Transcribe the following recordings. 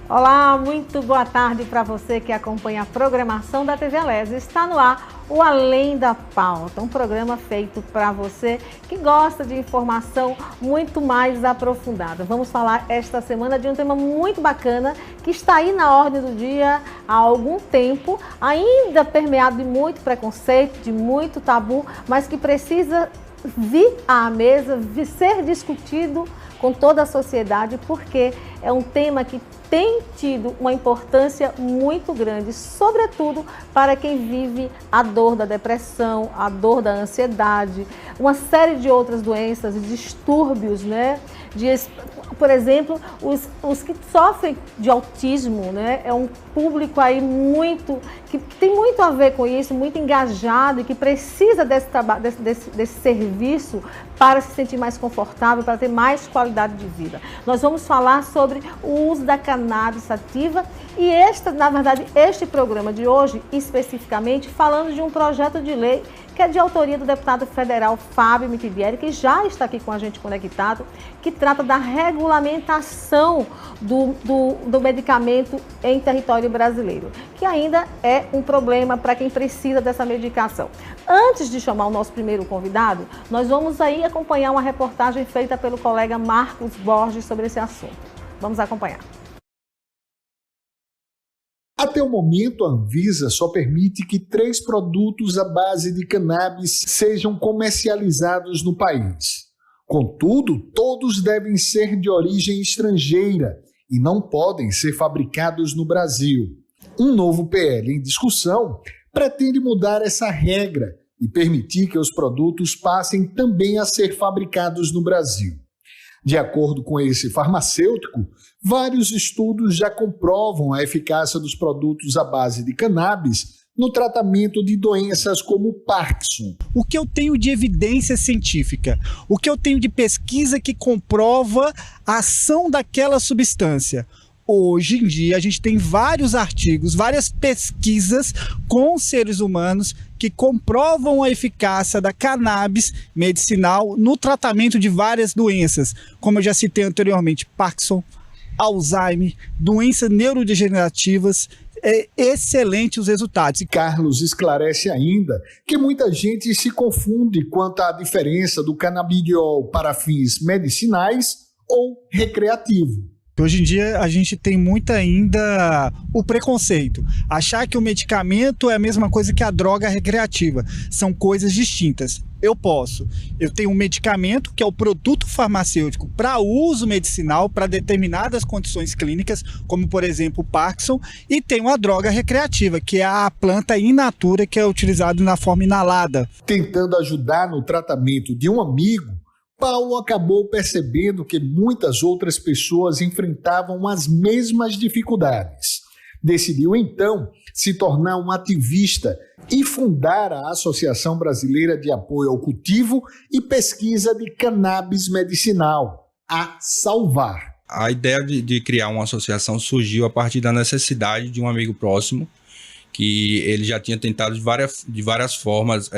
Olá, muito boa tarde para você que acompanha a programação da TV Alésio. Está no ar o Além da Pauta, um programa feito para você que gosta de informação muito mais aprofundada. Vamos falar esta semana de um tema muito bacana que está aí na ordem do dia há algum tempo, ainda permeado de muito preconceito, de muito tabu, mas que precisa vir à mesa, ser discutido com toda a sociedade, porque é um tema que tem tido uma importância muito grande, sobretudo para quem vive a dor da depressão, a dor da ansiedade, uma série de outras doenças e distúrbios, né? Por exemplo, os que sofrem de autismo, né? É um público aí que tem muito a ver com isso, muito engajado e que precisa desse serviço para se sentir mais confortável, para ter mais qualidade de vida. Nós vamos falar sobre o uso da cannabis sativa e este programa de hoje, especificamente, falando de um projeto de lei que é de autoria do deputado federal Fábio Mitibieri, que já está aqui com a gente conectado, que trata da regulamentação do medicamento em território brasileiro, que ainda é um problema para quem precisa dessa medicação. Antes de chamar o nosso primeiro convidado, nós vamos aí acompanhar uma reportagem feita pelo colega Marcos Borges sobre esse assunto. Vamos acompanhar. Até o momento, a Anvisa só permite que 3 produtos à base de cannabis sejam comercializados no país. Contudo, todos devem ser de origem estrangeira e não podem ser fabricados no Brasil. Um novo PL em discussão pretende mudar essa regra e permitir que os produtos passem também a ser fabricados no Brasil. De acordo com esse farmacêutico, vários estudos já comprovam a eficácia dos produtos à base de cannabis no tratamento de doenças como Parkinson. O que eu tenho de evidência científica? O que eu tenho de pesquisa que comprova a ação daquela substância? Hoje em dia, a gente tem vários artigos, várias pesquisas com seres humanos que comprovam a eficácia da cannabis medicinal no tratamento de várias doenças, como eu já citei anteriormente, Parkinson, Alzheimer, doenças neurodegenerativas. É excelente os resultados. E Carlos esclarece ainda que muita gente se confunde quanto à diferença do canabidiol para fins medicinais ou recreativo. Hoje em dia a gente tem muito ainda o preconceito, achar que o medicamento é a mesma coisa que a droga recreativa, são coisas distintas. Eu tenho um medicamento que é o produto farmacêutico para uso medicinal, para determinadas condições clínicas, como por exemplo o Parkinson, e tenho a droga recreativa, que é a planta in natura que é utilizada na forma inalada. Tentando ajudar no tratamento de um amigo, Paulo acabou percebendo que muitas outras pessoas enfrentavam as mesmas dificuldades. Decidiu, então, se tornar um ativista e fundar a Associação Brasileira de Apoio ao Cultivo e Pesquisa de Cannabis Medicinal, a Salvar. A ideia de criar uma associação surgiu a partir da necessidade de um amigo próximo, que ele já tinha tentado de várias formas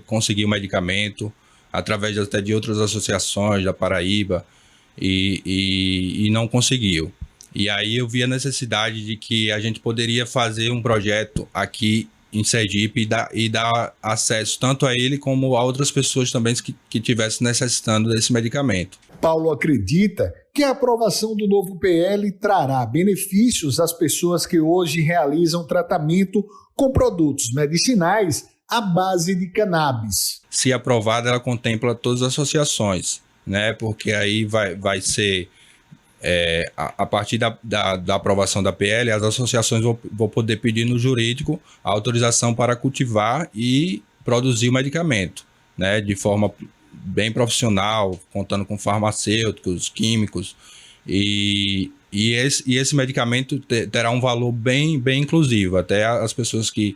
conseguir o medicamento, através até de outras associações da Paraíba, e não conseguiu. E aí eu vi a necessidade de que a gente poderia fazer um projeto aqui em Sergipe e dar acesso tanto a ele como a outras pessoas também que estivessem necessitando desse medicamento. Paulo acredita que a aprovação do novo PL trará benefícios às pessoas que hoje realizam tratamento com produtos medicinais à base de cannabis. Se aprovada, ela contempla todas as associações, né? Porque aí vai ser, a partir da aprovação da PL, as associações vão poder pedir no jurídico a autorização para cultivar e produzir o medicamento, né? De forma bem profissional, contando com farmacêuticos, químicos, e esse medicamento terá um valor bem inclusivo, até as pessoas que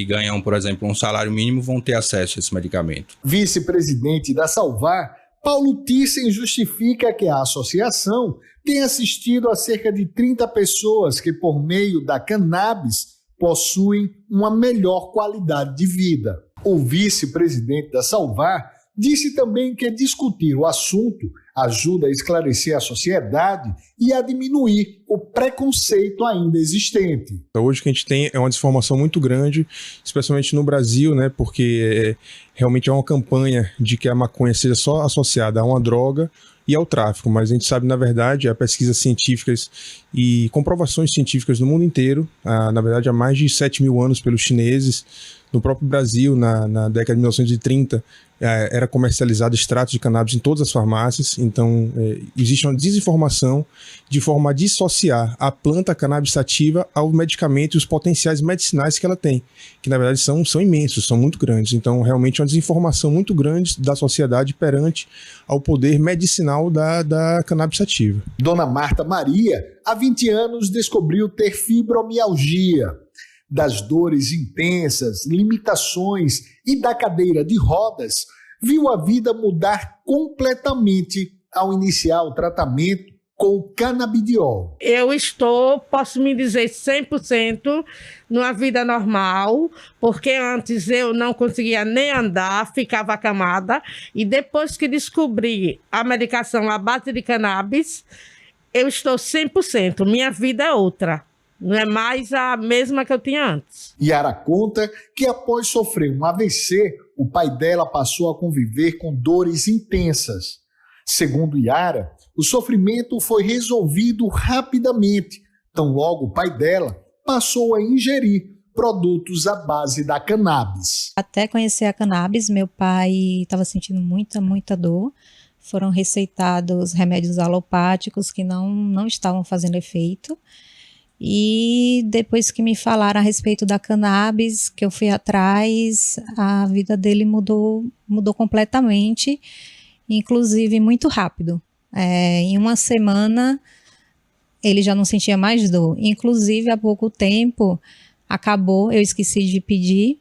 ganham, por exemplo, um salário mínimo vão ter acesso a esse medicamento. Vice-presidente da Salvar, Paulo Thyssen justifica que a associação tem assistido a cerca de 30 pessoas que, por meio da cannabis, possuem uma melhor qualidade de vida. O vice-presidente da Salvar disse também que discutir o assunto ajuda a esclarecer a sociedade e a diminuir o preconceito ainda existente. Hoje o que a gente tem é uma desinformação muito grande, especialmente no Brasil, né, porque realmente é uma campanha de que a maconha seja só associada a uma droga e ao tráfico, mas a gente sabe, na verdade, há pesquisas científicas e comprovações científicas no mundo inteiro, na verdade há mais de 7.000 anos pelos chineses. No próprio Brasil, na década de 1930, era comercializado extratos de cannabis em todas as farmácias. Então, existe uma desinformação de forma a dissociar a planta cannabis sativa ao medicamento e os potenciais medicinais que ela tem, que na verdade são imensos, são muito grandes. Então, realmente é uma desinformação muito grande da sociedade perante ao poder medicinal da cannabis sativa. Dona Marta Maria, há 20 anos, descobriu ter fibromialgia. Das dores intensas, limitações e da cadeira de rodas, viu a vida mudar completamente ao iniciar o tratamento com o canabidiol. Eu posso me dizer 100% numa vida normal, porque antes eu não conseguia nem andar, ficava acamada, e depois que descobri a medicação à base de cannabis, eu estou 100%, minha vida é outra. Não é mais a mesma que eu tinha antes. Yara conta que após sofrer um AVC, o pai dela passou a conviver com dores intensas. Segundo Yara, o sofrimento foi resolvido rapidamente. Tão logo o pai dela passou a ingerir produtos à base da cannabis. Até conhecer a cannabis, meu pai estava sentindo muita dor. Foram receitados remédios alopáticos que não estavam fazendo efeito. E depois que me falaram a respeito da cannabis, que eu fui atrás, a vida dele mudou completamente, inclusive muito rápido. Em uma semana ele já não sentia mais dor. Inclusive há pouco tempo acabou, eu esqueci de pedir,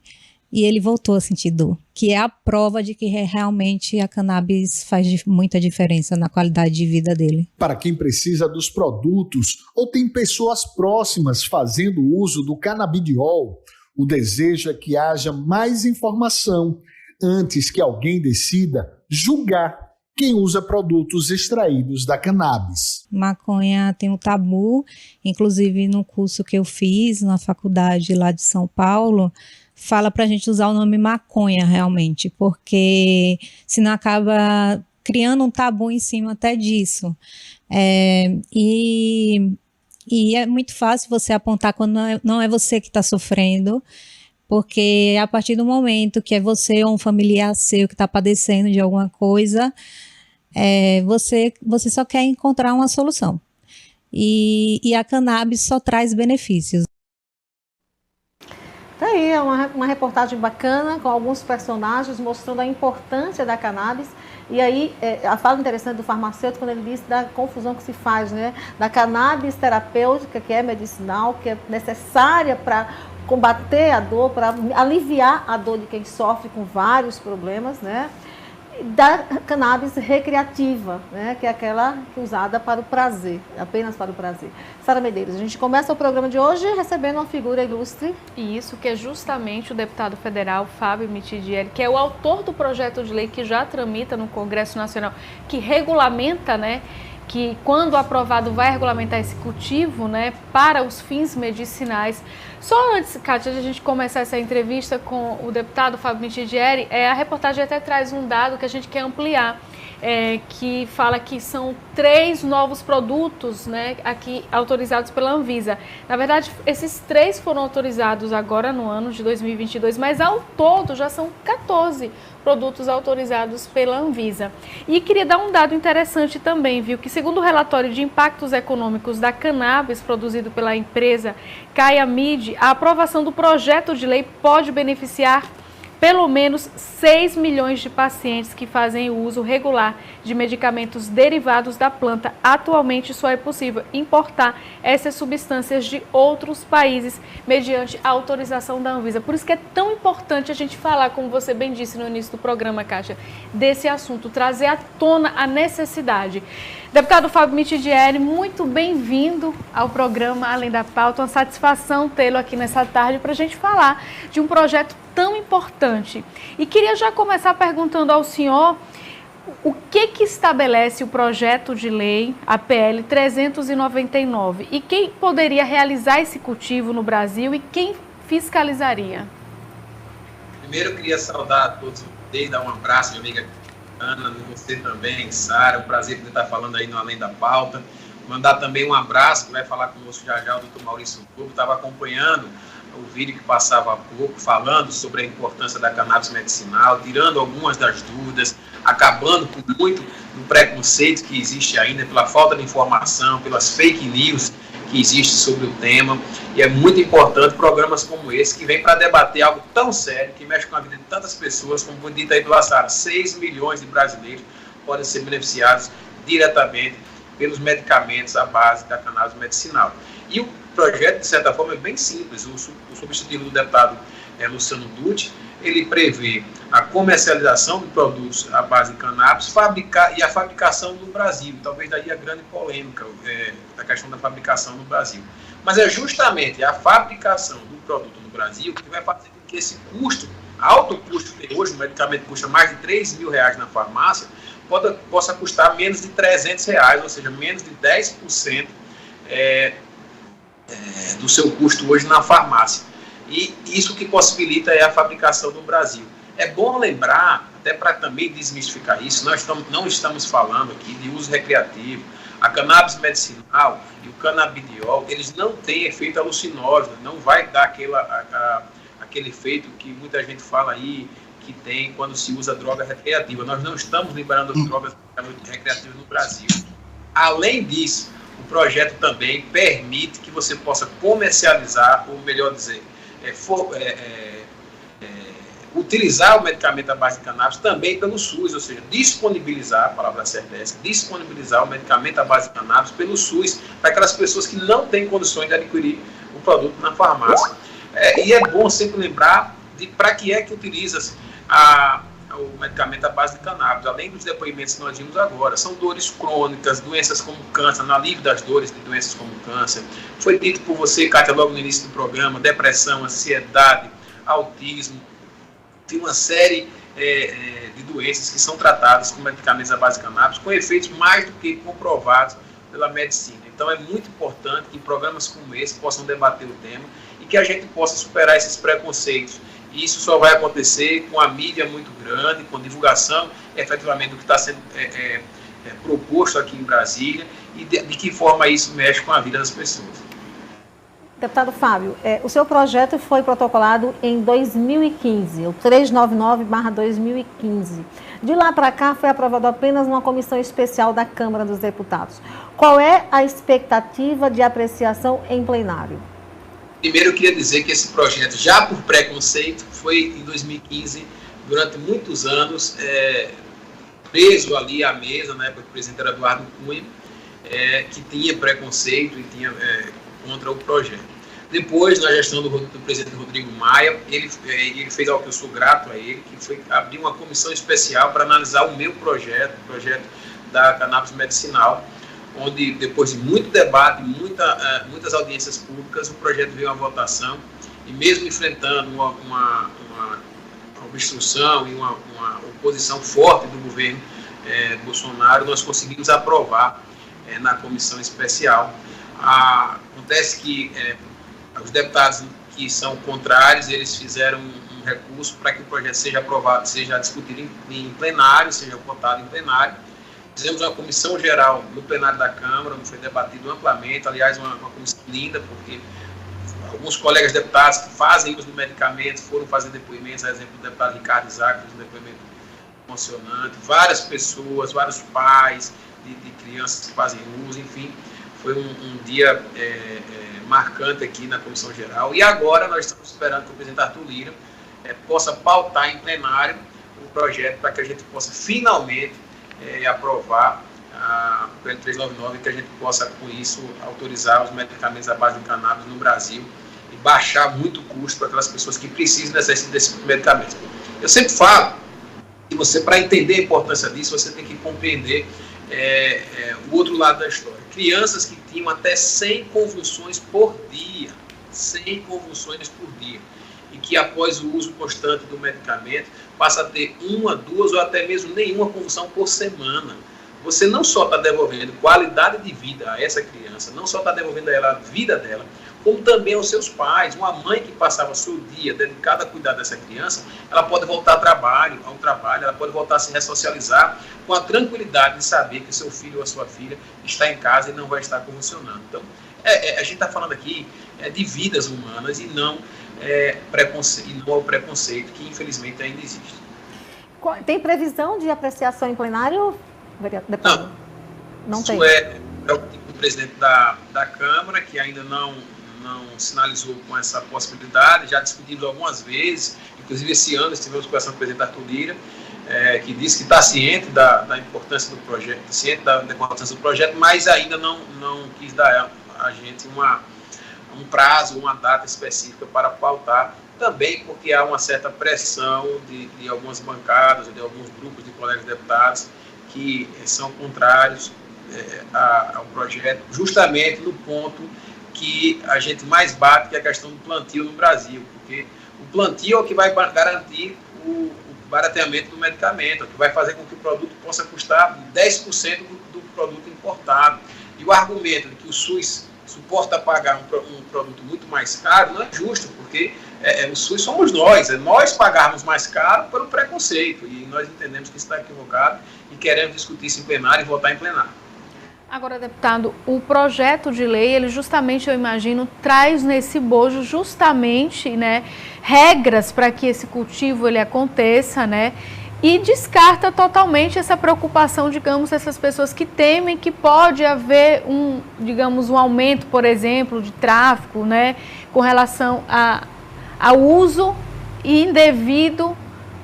e ele voltou a sentir dor, que é a prova de que realmente a cannabis faz muita diferença na qualidade de vida dele. Para quem precisa dos produtos ou tem pessoas próximas fazendo uso do canabidiol, o desejo é que haja mais informação antes que alguém decida julgar quem usa produtos extraídos da cannabis. Maconha tem um tabu, inclusive no curso que eu fiz na faculdade lá de São Paulo, fala para a gente usar o nome maconha realmente, porque senão acaba criando um tabu em cima até disso. E é muito fácil você apontar quando não é você que está sofrendo, porque a partir do momento que é você ou um familiar seu que está padecendo de alguma coisa, você só quer encontrar uma solução. E a cannabis só traz benefícios. Tá aí, é uma reportagem bacana com alguns personagens mostrando a importância da cannabis. E aí, a fala interessante do farmacêutico quando ele diz da confusão que se faz, né? Da cannabis terapêutica, que é medicinal, que é necessária para combater a dor, para aliviar a dor de quem sofre com vários problemas, né? Da cannabis recreativa, né, que é aquela usada para o prazer, apenas para o prazer. Sara Medeiros, a gente começa o programa de hoje recebendo uma figura ilustre. E isso que é justamente o deputado federal Fábio Mitidieri, que é o autor do projeto de lei que já tramita no Congresso Nacional, que regulamenta, né, que quando aprovado vai regulamentar esse cultivo, né, para os fins medicinais. Só antes, Kátia, de a gente começar essa entrevista com o deputado Fábio Mitidieri, a reportagem até traz um dado que a gente quer ampliar, que fala que são 3 novos produtos, né, aqui autorizados pela Anvisa. Na verdade, esses 3 foram autorizados agora no ano de 2022, mas ao todo já são 14 produtos autorizados pela Anvisa. E queria dar um dado interessante também, viu, que segundo o relatório de impactos econômicos da cannabis produzido pela empresa Caiamid, a aprovação do projeto de lei pode beneficiar pelo menos 6 milhões de pacientes que fazem uso regular de medicamentos derivados da planta. Atualmente só é possível importar essas substâncias de outros países mediante a autorização da Anvisa. Por isso que é tão importante a gente falar, como você bem disse no início do programa, Kátia, desse assunto, trazer à tona a necessidade. Deputado Fábio Mitidieri, muito bem-vindo ao programa Além da Pauta. Uma satisfação tê-lo aqui nessa tarde para a gente falar de um projeto tão importante. E queria já começar perguntando ao senhor O que estabelece o projeto de lei, a PL 399? E quem poderia realizar esse cultivo no Brasil e quem fiscalizaria? Primeiro, eu queria saudar a todos vocês, dar um abraço, minha amiga Ana, você também, Sara, é um prazer poder estar falando aí no Além da Pauta. Mandar também um abraço, que vai falar conosco já já o doutor Maurício Lobo, estava acompanhando o vídeo que passava há pouco, falando sobre a importância da cannabis medicinal, tirando algumas das dúvidas, acabando com muito do preconceito que existe ainda, pela falta de informação, pelas fake news que existe sobre o tema. E é muito importante programas como esse, que vem para debater algo tão sério, que mexe com a vida de tantas pessoas, como foi dito aí pela Sara, 6 milhões de brasileiros podem ser beneficiados diretamente pelos medicamentos à base da cannabis medicinal. E o projeto, de certa forma, é bem simples. O substitutivo do deputado Luciano Dutti, ele prevê a comercialização de produtos à base de cannabis e a fabricação no Brasil. Talvez daí a grande polêmica da questão da fabricação no Brasil. Mas é justamente a fabricação do produto no Brasil que vai fazer com que esse custo, alto custo que hoje o medicamento custa mais de R$3.000 na farmácia, possa custar menos de R$300, ou seja, menos de 10% do seu custo hoje na farmácia. E isso que possibilita é a fabricação no Brasil. É bom lembrar, até para também desmistificar isso, nós não estamos falando aqui de uso recreativo. A cannabis medicinal e o canabidiol, eles não têm efeito alucinógeno, não vai dar aquele efeito que muita gente fala aí, que tem quando se usa droga recreativa. Nós não estamos liberando drogas recreativas no Brasil. Além disso, o projeto também permite que você possa comercializar, ou melhor dizer, utilizar o medicamento à base de cannabis também pelo SUS, ou seja, disponibilizar, a palavra certa é essa, disponibilizar o medicamento à base de cannabis pelo SUS para aquelas pessoas que não têm condições de adquirir o produto na farmácia. E é bom sempre lembrar de para que é que utiliza o medicamento à base de cannabis, além dos depoimentos que nós vimos agora. São dores crônicas, doenças como câncer, no alívio das dores de doenças como câncer. Foi dito por você, Kátia, logo no início do programa, depressão, ansiedade, autismo. Tem uma série de doenças que são tratadas com medicamentos à base de cannabis, com efeitos mais do que comprovados pela medicina. Então é muito importante que programas como esse possam debater o tema e que a gente possa superar esses preconceitos. E isso só vai acontecer com a mídia muito grande, com divulgação efetivamente do que está sendo proposto aqui em Brasília e de que forma isso mexe com a vida das pessoas. Deputado Fábio, o seu projeto foi protocolado em 2015, o 399/2015. De lá para cá foi aprovado apenas numa comissão especial da Câmara dos Deputados. Qual é a expectativa de apreciação em plenário? Primeiro, eu queria dizer que esse projeto, já por preconceito, foi em 2015, durante muitos anos, preso ali à mesa, na época que o presidente era Eduardo Cunha, que tinha preconceito e tinha contra o projeto. Depois, na gestão do presidente Rodrigo Maia, ele fez algo que eu sou grato a ele, que foi abrir uma comissão especial para analisar o meu projeto, o projeto da cannabis medicinal, onde, depois de muito debate, muitas audiências públicas, o projeto veio à votação, e mesmo enfrentando uma obstrução e uma oposição forte do governo Bolsonaro, nós conseguimos aprovar na comissão especial. Acontece que os deputados que são contrários, eles fizeram um recurso para que o projeto seja aprovado, seja discutido em plenário, seja votado em plenário. Fizemos uma comissão geral no plenário da Câmara, onde foi debatido amplamente, aliás, uma comissão linda, porque alguns colegas deputados que fazem uso do medicamento foram fazer depoimentos, a exemplo do deputado Ricardo Isaac, fez um depoimento emocionante, várias pessoas, vários pais de crianças que fazem uso, enfim, foi um dia marcante aqui na comissão geral. E agora nós estamos esperando que o presidente Arthur Lira possa pautar em plenário o projeto para que a gente possa finalmente aprovar a PL 399, que a gente possa, com isso, autorizar os medicamentos à base de cannabis no Brasil e baixar muito o custo para aquelas pessoas que precisam desses medicamentos. Eu sempre falo que você, para entender a importância disso, você tem que compreender o outro lado da história. Crianças que tinham até 100 convulsões por dia, 100 convulsões por dia. e que após o uso constante do medicamento passa a ter 1, 2 ou até mesmo nenhuma convulsão por semana. Você não só está devolvendo qualidade de vida a essa criança, não só está devolvendo a ela a vida dela, como também aos seus pais. Uma mãe que passava seu dia dedicada a cuidar dessa criança, ela pode voltar ao trabalho, ela pode voltar a se ressocializar com a tranquilidade de saber que seu filho ou a sua filha está em casa e não vai estar convulsionando. Então, a gente está falando aqui de vidas humanas e não o preconceito que infelizmente ainda existe. Tem previsão de apreciação em plenário, deputado? Não tem. Isso é o presidente da Câmara, que ainda não sinalizou com essa possibilidade. Já discutimos algumas vezes, inclusive esse ano estivemos com o presidente Arthur Lira, que disse que está ciente da importância do projeto, mas ainda não quis dar a gente um prazo, uma data específica para pautar, também porque há uma certa pressão de algumas bancadas, de alguns grupos de colegas deputados que são contrários ao projeto, justamente no ponto que a gente mais bate, que é a questão do plantio no Brasil, porque o plantio é o que vai garantir o barateamento do medicamento, é o que vai fazer com que o produto possa custar 10% do produto importado. E o argumento de que o SUS suporta pagar um produto muito mais caro não é justo, porque o SUS somos nós pagarmos mais caro pelo preconceito, e nós entendemos que isso está equivocado e queremos discutir isso em plenário e votar em plenário. Agora, deputado, o projeto de lei, ele justamente, eu imagino, traz nesse bojo justamente, né, regras para que esse cultivo ele aconteça, né, e descarta totalmente essa preocupação, digamos, dessas pessoas que temem que pode haver um aumento, por exemplo, de tráfico, né, com relação ao uso indevido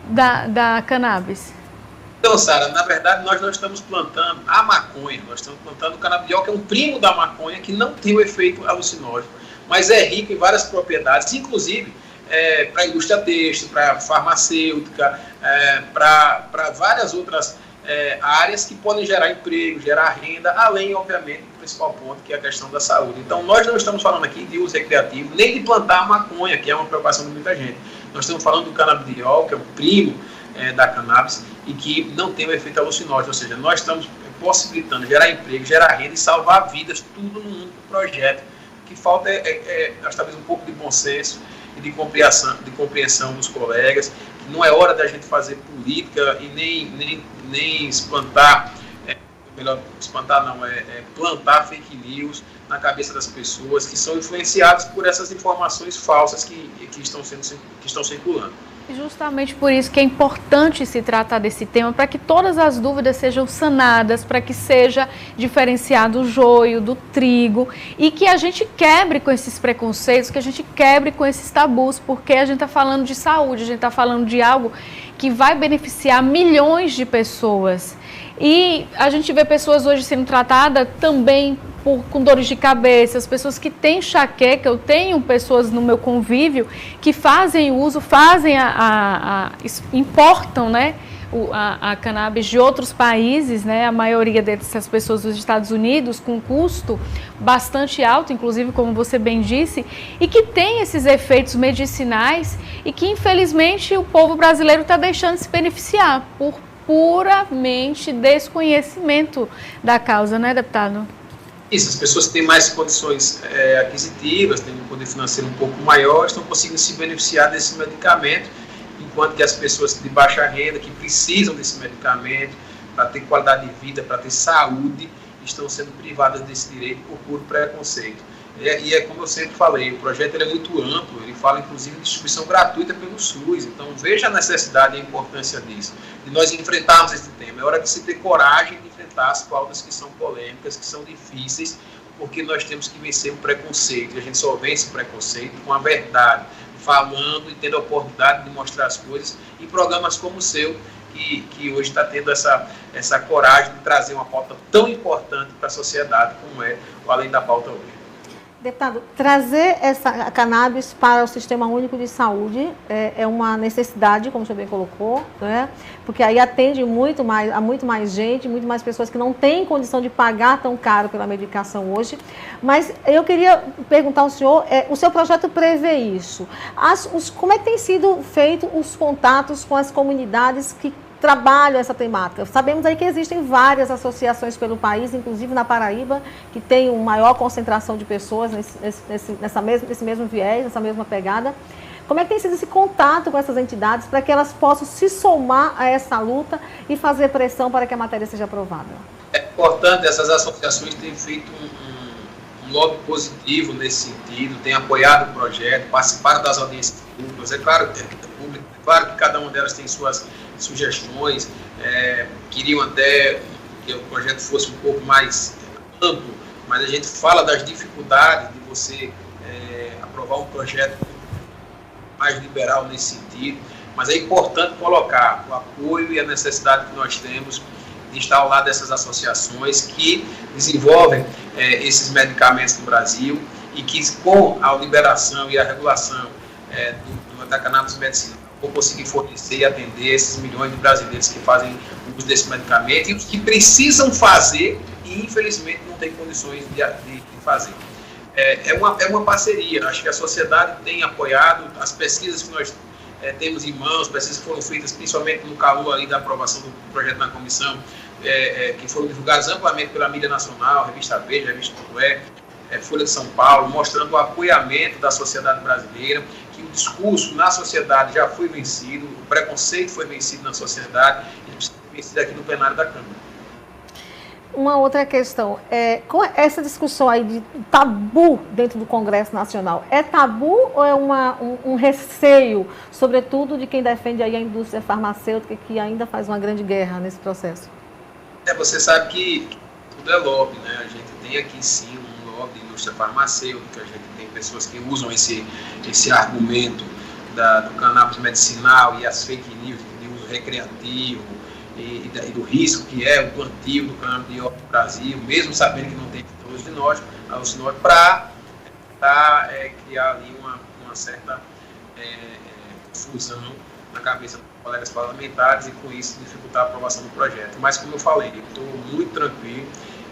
da cannabis. Então, Sara, na verdade, nós não estamos plantando a maconha, nós estamos plantando o canabidiol, que é um primo da maconha, que não tem o efeito alucinógeno, mas é rico em várias propriedades, inclusive para a indústria têxtil, para a farmacêutica, para várias outras áreas que podem gerar emprego, gerar renda, além, obviamente, do principal ponto, que é a questão da saúde. Então, nós não estamos falando aqui de uso recreativo, nem de plantar a maconha, que é uma preocupação de muita gente. Nós estamos falando do canabidiol, que é o primo da cannabis, e que não tem o efeito alucinógeno, ou seja, nós estamos possibilitando gerar emprego, gerar renda e salvar vidas, tudo num único projeto. O que falta talvez um pouco de bom senso e de compreensão dos colegas, que não é hora da gente fazer política e nem plantar fake news na cabeça das pessoas que são influenciadas por essas informações falsas que estão circulando. Justamente por isso que é importante se tratar desse tema, para que todas as dúvidas sejam sanadas, para que seja diferenciado o joio do trigo e que a gente quebre com esses preconceitos, que a gente quebre com esses tabus, porque a gente está falando de saúde, a gente está falando de algo que vai beneficiar milhões de pessoas. E a gente vê pessoas hoje sendo tratadas também com dores de cabeça, as pessoas que têm enxaqueca. Eu tenho pessoas no meu convívio que fazem uso, importam, né, a cannabis de outros países, né, a maioria dessas pessoas dos Estados Unidos, com custo bastante alto, inclusive, como você bem disse, e que tem esses efeitos medicinais e que, infelizmente, o povo brasileiro está deixando de se beneficiar por puramente desconhecimento da causa, né, deputado? Isso, as pessoas que têm mais condições aquisitivas, têm um poder financeiro um pouco maior, estão conseguindo se beneficiar desse medicamento, enquanto que as pessoas de baixa renda, que precisam desse medicamento para ter qualidade de vida, para ter saúde, estão sendo privadas desse direito por puro preconceito. E é como eu sempre falei, o projeto é muito amplo, ele fala inclusive de distribuição gratuita pelo SUS, então veja a necessidade e a importância disso, de nós enfrentarmos esse tema. É hora de se ter coragem de enfrentar as pautas que são polêmicas, que são difíceis, porque nós temos que vencer o preconceito, e a gente só vence o preconceito com a verdade, falando e tendo a oportunidade de mostrar as coisas, em programas como o seu, que hoje está tendo essa coragem de trazer uma pauta tão importante para a sociedade como é o Além da Pauta hoje. Deputado, trazer a cannabis para o Sistema Único de Saúde é uma necessidade, como o senhor bem colocou, né? Porque aí atende a muito mais gente, muito mais pessoas que não têm condição de pagar tão caro pela medicação hoje. Mas eu queria perguntar ao senhor, o seu projeto prevê isso? Como é que tem sido feito os contatos com as comunidades que trabalham essa temática? Sabemos aí que existem várias associações pelo país, inclusive na Paraíba, que tem uma maior concentração de pessoas nesse mesmo viés, nessa mesma pegada. Como é que tem sido esse contato com essas entidades para que elas possam se somar a essa luta e fazer pressão para que a matéria seja aprovada? É importante, essas associações têm feito um lobby positivo nesse sentido, têm apoiado o projeto, participaram das audiências públicas. É claro que cada uma delas tem suas sugestões, queriam até que o projeto fosse um pouco mais amplo, mas a gente fala das dificuldades de você aprovar um projeto mais liberal nesse sentido, mas é importante colocar o apoio e a necessidade que nós temos de estar ao lado dessas associações que desenvolvem esses medicamentos no Brasil e que, com a liberação e a regulação da cannabis medicinal, vão conseguir fornecer e atender esses milhões de brasileiros que fazem uso desse medicamento e os que precisam fazer e, infelizmente, não têm condições de fazer. É uma parceria. Acho que a sociedade tem apoiado as pesquisas que nós temos em mãos, pesquisas que foram feitas principalmente no calor ali da aprovação do projeto na comissão, que foram divulgadas amplamente pela mídia nacional, Revista Veja, Revista Porto Folha de São Paulo, mostrando o apoiamento da sociedade brasileira, que o discurso na sociedade já foi vencido, o preconceito foi vencido na sociedade e precisa ser vencido aqui no plenário da Câmara. Uma outra questão, com essa discussão aí de tabu dentro do Congresso Nacional, é tabu ou é um receio, sobretudo de quem defende aí a indústria farmacêutica, que ainda faz uma grande guerra nesse processo? Você sabe que tudo é lobby, né? A gente tem aqui sim um lobby de indústria farmacêutica, a gente tem pessoas que usam esse argumento do cannabis medicinal e as fake news de uso recreativo, e do risco que é o plantio do cannabis no Brasil, mesmo sabendo que não tem alucinógeno, para criar ali uma certa confusão na cabeça dos colegas parlamentares e, com isso, dificultar a aprovação do projeto. Mas, como eu falei, eu estou muito tranquilo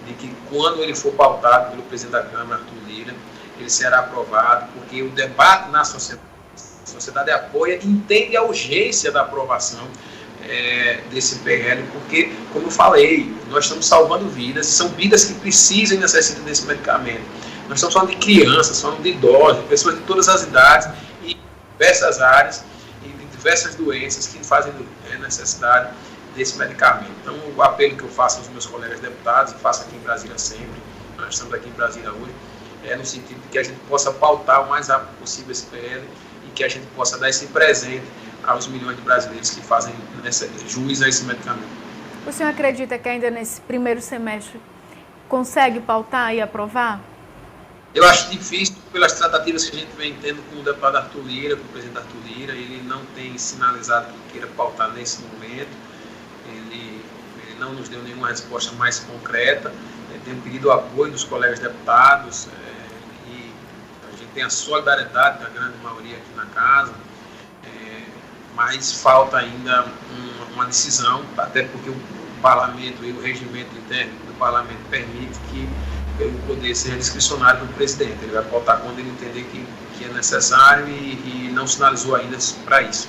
de que, quando ele for pautado pelo presidente da Câmara, Arthur Lira, ele será aprovado, porque o debate na sociedade, a sociedade apoia e entende a urgência da aprovação desse PL, porque, como eu falei, nós estamos salvando vidas, são vidas que precisam e necessitam desse medicamento. Nós estamos falando de crianças, falando de idosos, de pessoas de todas as idades e diversas áreas e de diversas doenças que fazem necessidade desse medicamento. Então, o apelo que eu faço aos meus colegas deputados, e faço aqui em Brasília sempre, nós estamos aqui em Brasília hoje, no sentido de que a gente possa pautar o mais rápido possível esse PL e que a gente possa dar esse presente aos milhões de brasileiros que fazem jus a esse medicamento. O senhor acredita que ainda nesse primeiro semestre consegue pautar e aprovar? Eu acho difícil, pelas tratativas que a gente vem tendo com o deputado Arthur Lira, com o presidente Arthur Lira. Ele não tem sinalizado que queira pautar nesse momento, ele não nos deu nenhuma resposta mais concreta. Tem pedido o apoio dos colegas deputados, e a gente tem a solidariedade da grande maioria aqui na casa, mas falta ainda uma decisão, até porque o parlamento e o regimento interno do parlamento permite que o poder seja discricionário do presidente. Ele vai pautar quando ele entender que é necessário e não sinalizou ainda para isso.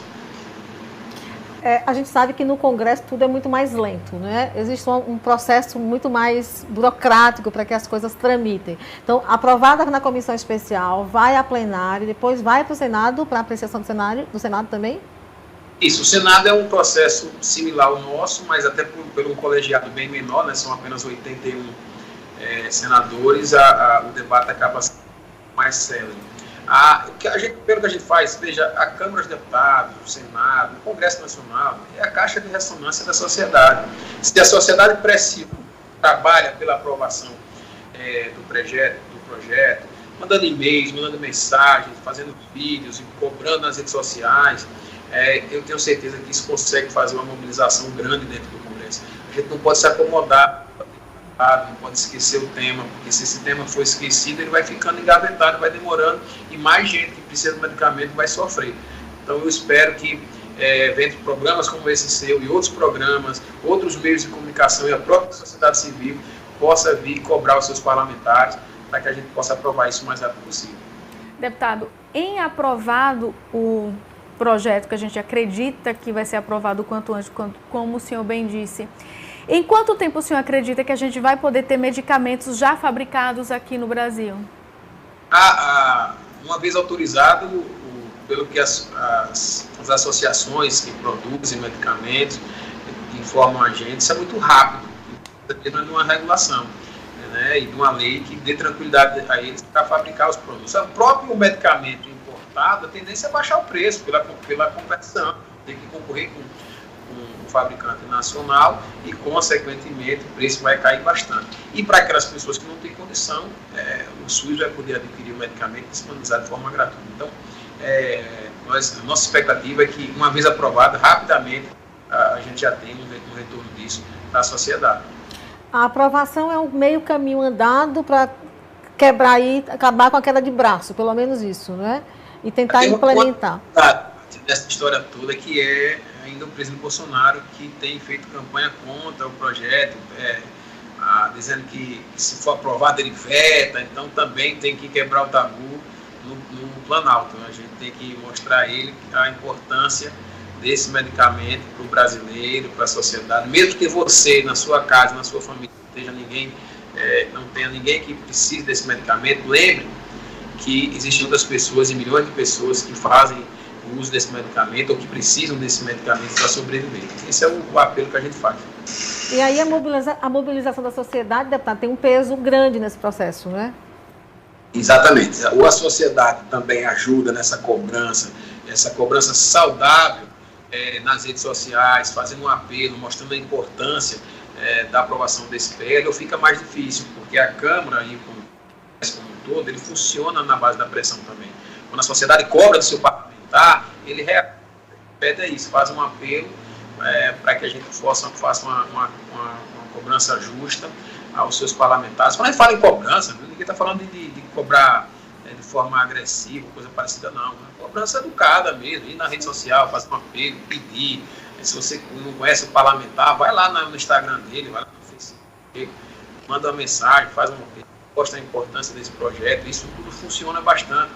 A gente sabe que no Congresso tudo é muito mais lento, né? Existe um processo muito mais burocrático para que as coisas tramitem. Então, aprovada na comissão especial, vai a plenário, depois vai para o Senado, para apreciação do Senado também? Isso, o Senado é um processo similar ao nosso, mas até por um colegiado bem menor, né? São apenas 81 senadores, o debate acaba sendo mais célere. Pelo que a gente faz, veja, a Câmara dos Deputados, o Senado, o Congresso Nacional, é a caixa de ressonância da sociedade. Se a sociedade precisa, trabalha pela aprovação do projeto, mandando e-mails, mandando mensagens, fazendo vídeos e cobrando nas redes sociais, eu tenho certeza que isso consegue fazer uma mobilização grande dentro do Congresso. A gente não pode se acomodar não pode esquecer o tema, porque se esse tema for esquecido, ele vai ficando engavetado, vai demorando, e mais gente que precisa do medicamento vai sofrer. Então eu espero que, vendo programas como esse seu e outros programas, outros meios de comunicação e a própria sociedade civil, possa vir cobrar os seus parlamentares para que a gente possa aprovar isso o mais rápido possível. Deputado, em aprovado o projeto, que a gente acredita que vai ser aprovado o quanto antes, como o senhor bem disse, em quanto tempo o senhor acredita que a gente vai poder ter medicamentos já fabricados aqui no Brasil? Uma vez autorizado, pelo que as associações que produzem medicamentos informam a gente, isso é muito rápido, dependendo de uma regulação, né, e de uma lei que dê tranquilidade a eles para fabricar os produtos. O próprio medicamento importado, a tendência é baixar o preço pela competição, tem que concorrer com um fabricante nacional e, consequentemente, o preço vai cair bastante. E para aquelas pessoas que não têm condição, o SUS vai poder adquirir o medicamento e disponibilizar de forma gratuita. Então, a nossa expectativa é que, uma vez aprovado, rapidamente a gente já tenha um retorno disso para a sociedade. A aprovação é um meio caminho andado para quebrar e acabar com a queda de braço, pelo menos isso, né? E tentar implementar. Dessa história toda, que é ainda o presidente Bolsonaro que tem feito campanha contra o projeto, dizendo que se for aprovado ele veta, então também tem que quebrar o tabu no Planalto. A gente tem que mostrar a ele a importância desse medicamento para o brasileiro, para a sociedade, mesmo que você, na sua casa, na sua família, não tenha ninguém que precise desse medicamento, lembre que existem outras pessoas e milhões de pessoas que fazem o uso desse medicamento ou que precisam desse medicamento para sobreviver. Esse é o apelo que a gente faz. E aí a mobilização da sociedade, deputado, tem um peso grande nesse processo, né? Exatamente. Ou a sociedade também ajuda nessa cobrança saudável, nas redes sociais, fazendo um apelo, mostrando a importância da aprovação desse PL, ou fica mais difícil, porque a Câmara e o Congresso como um todo, ele funciona na base da pressão também. Quando a sociedade cobra do seu parlamentar, ele repete isso, faz um apelo para que a gente faça uma cobrança justa aos seus parlamentares. Quando a gente fala em cobrança, ninguém está falando de cobrar de forma agressiva, coisa parecida, não. Uma cobrança educada mesmo, ir na rede social, fazer um apelo, pedir. Se você não conhece o parlamentar, vai lá no Instagram dele, vai lá no Facebook, manda uma mensagem, faz um apelo, mostra a importância desse projeto. Isso tudo funciona bastante,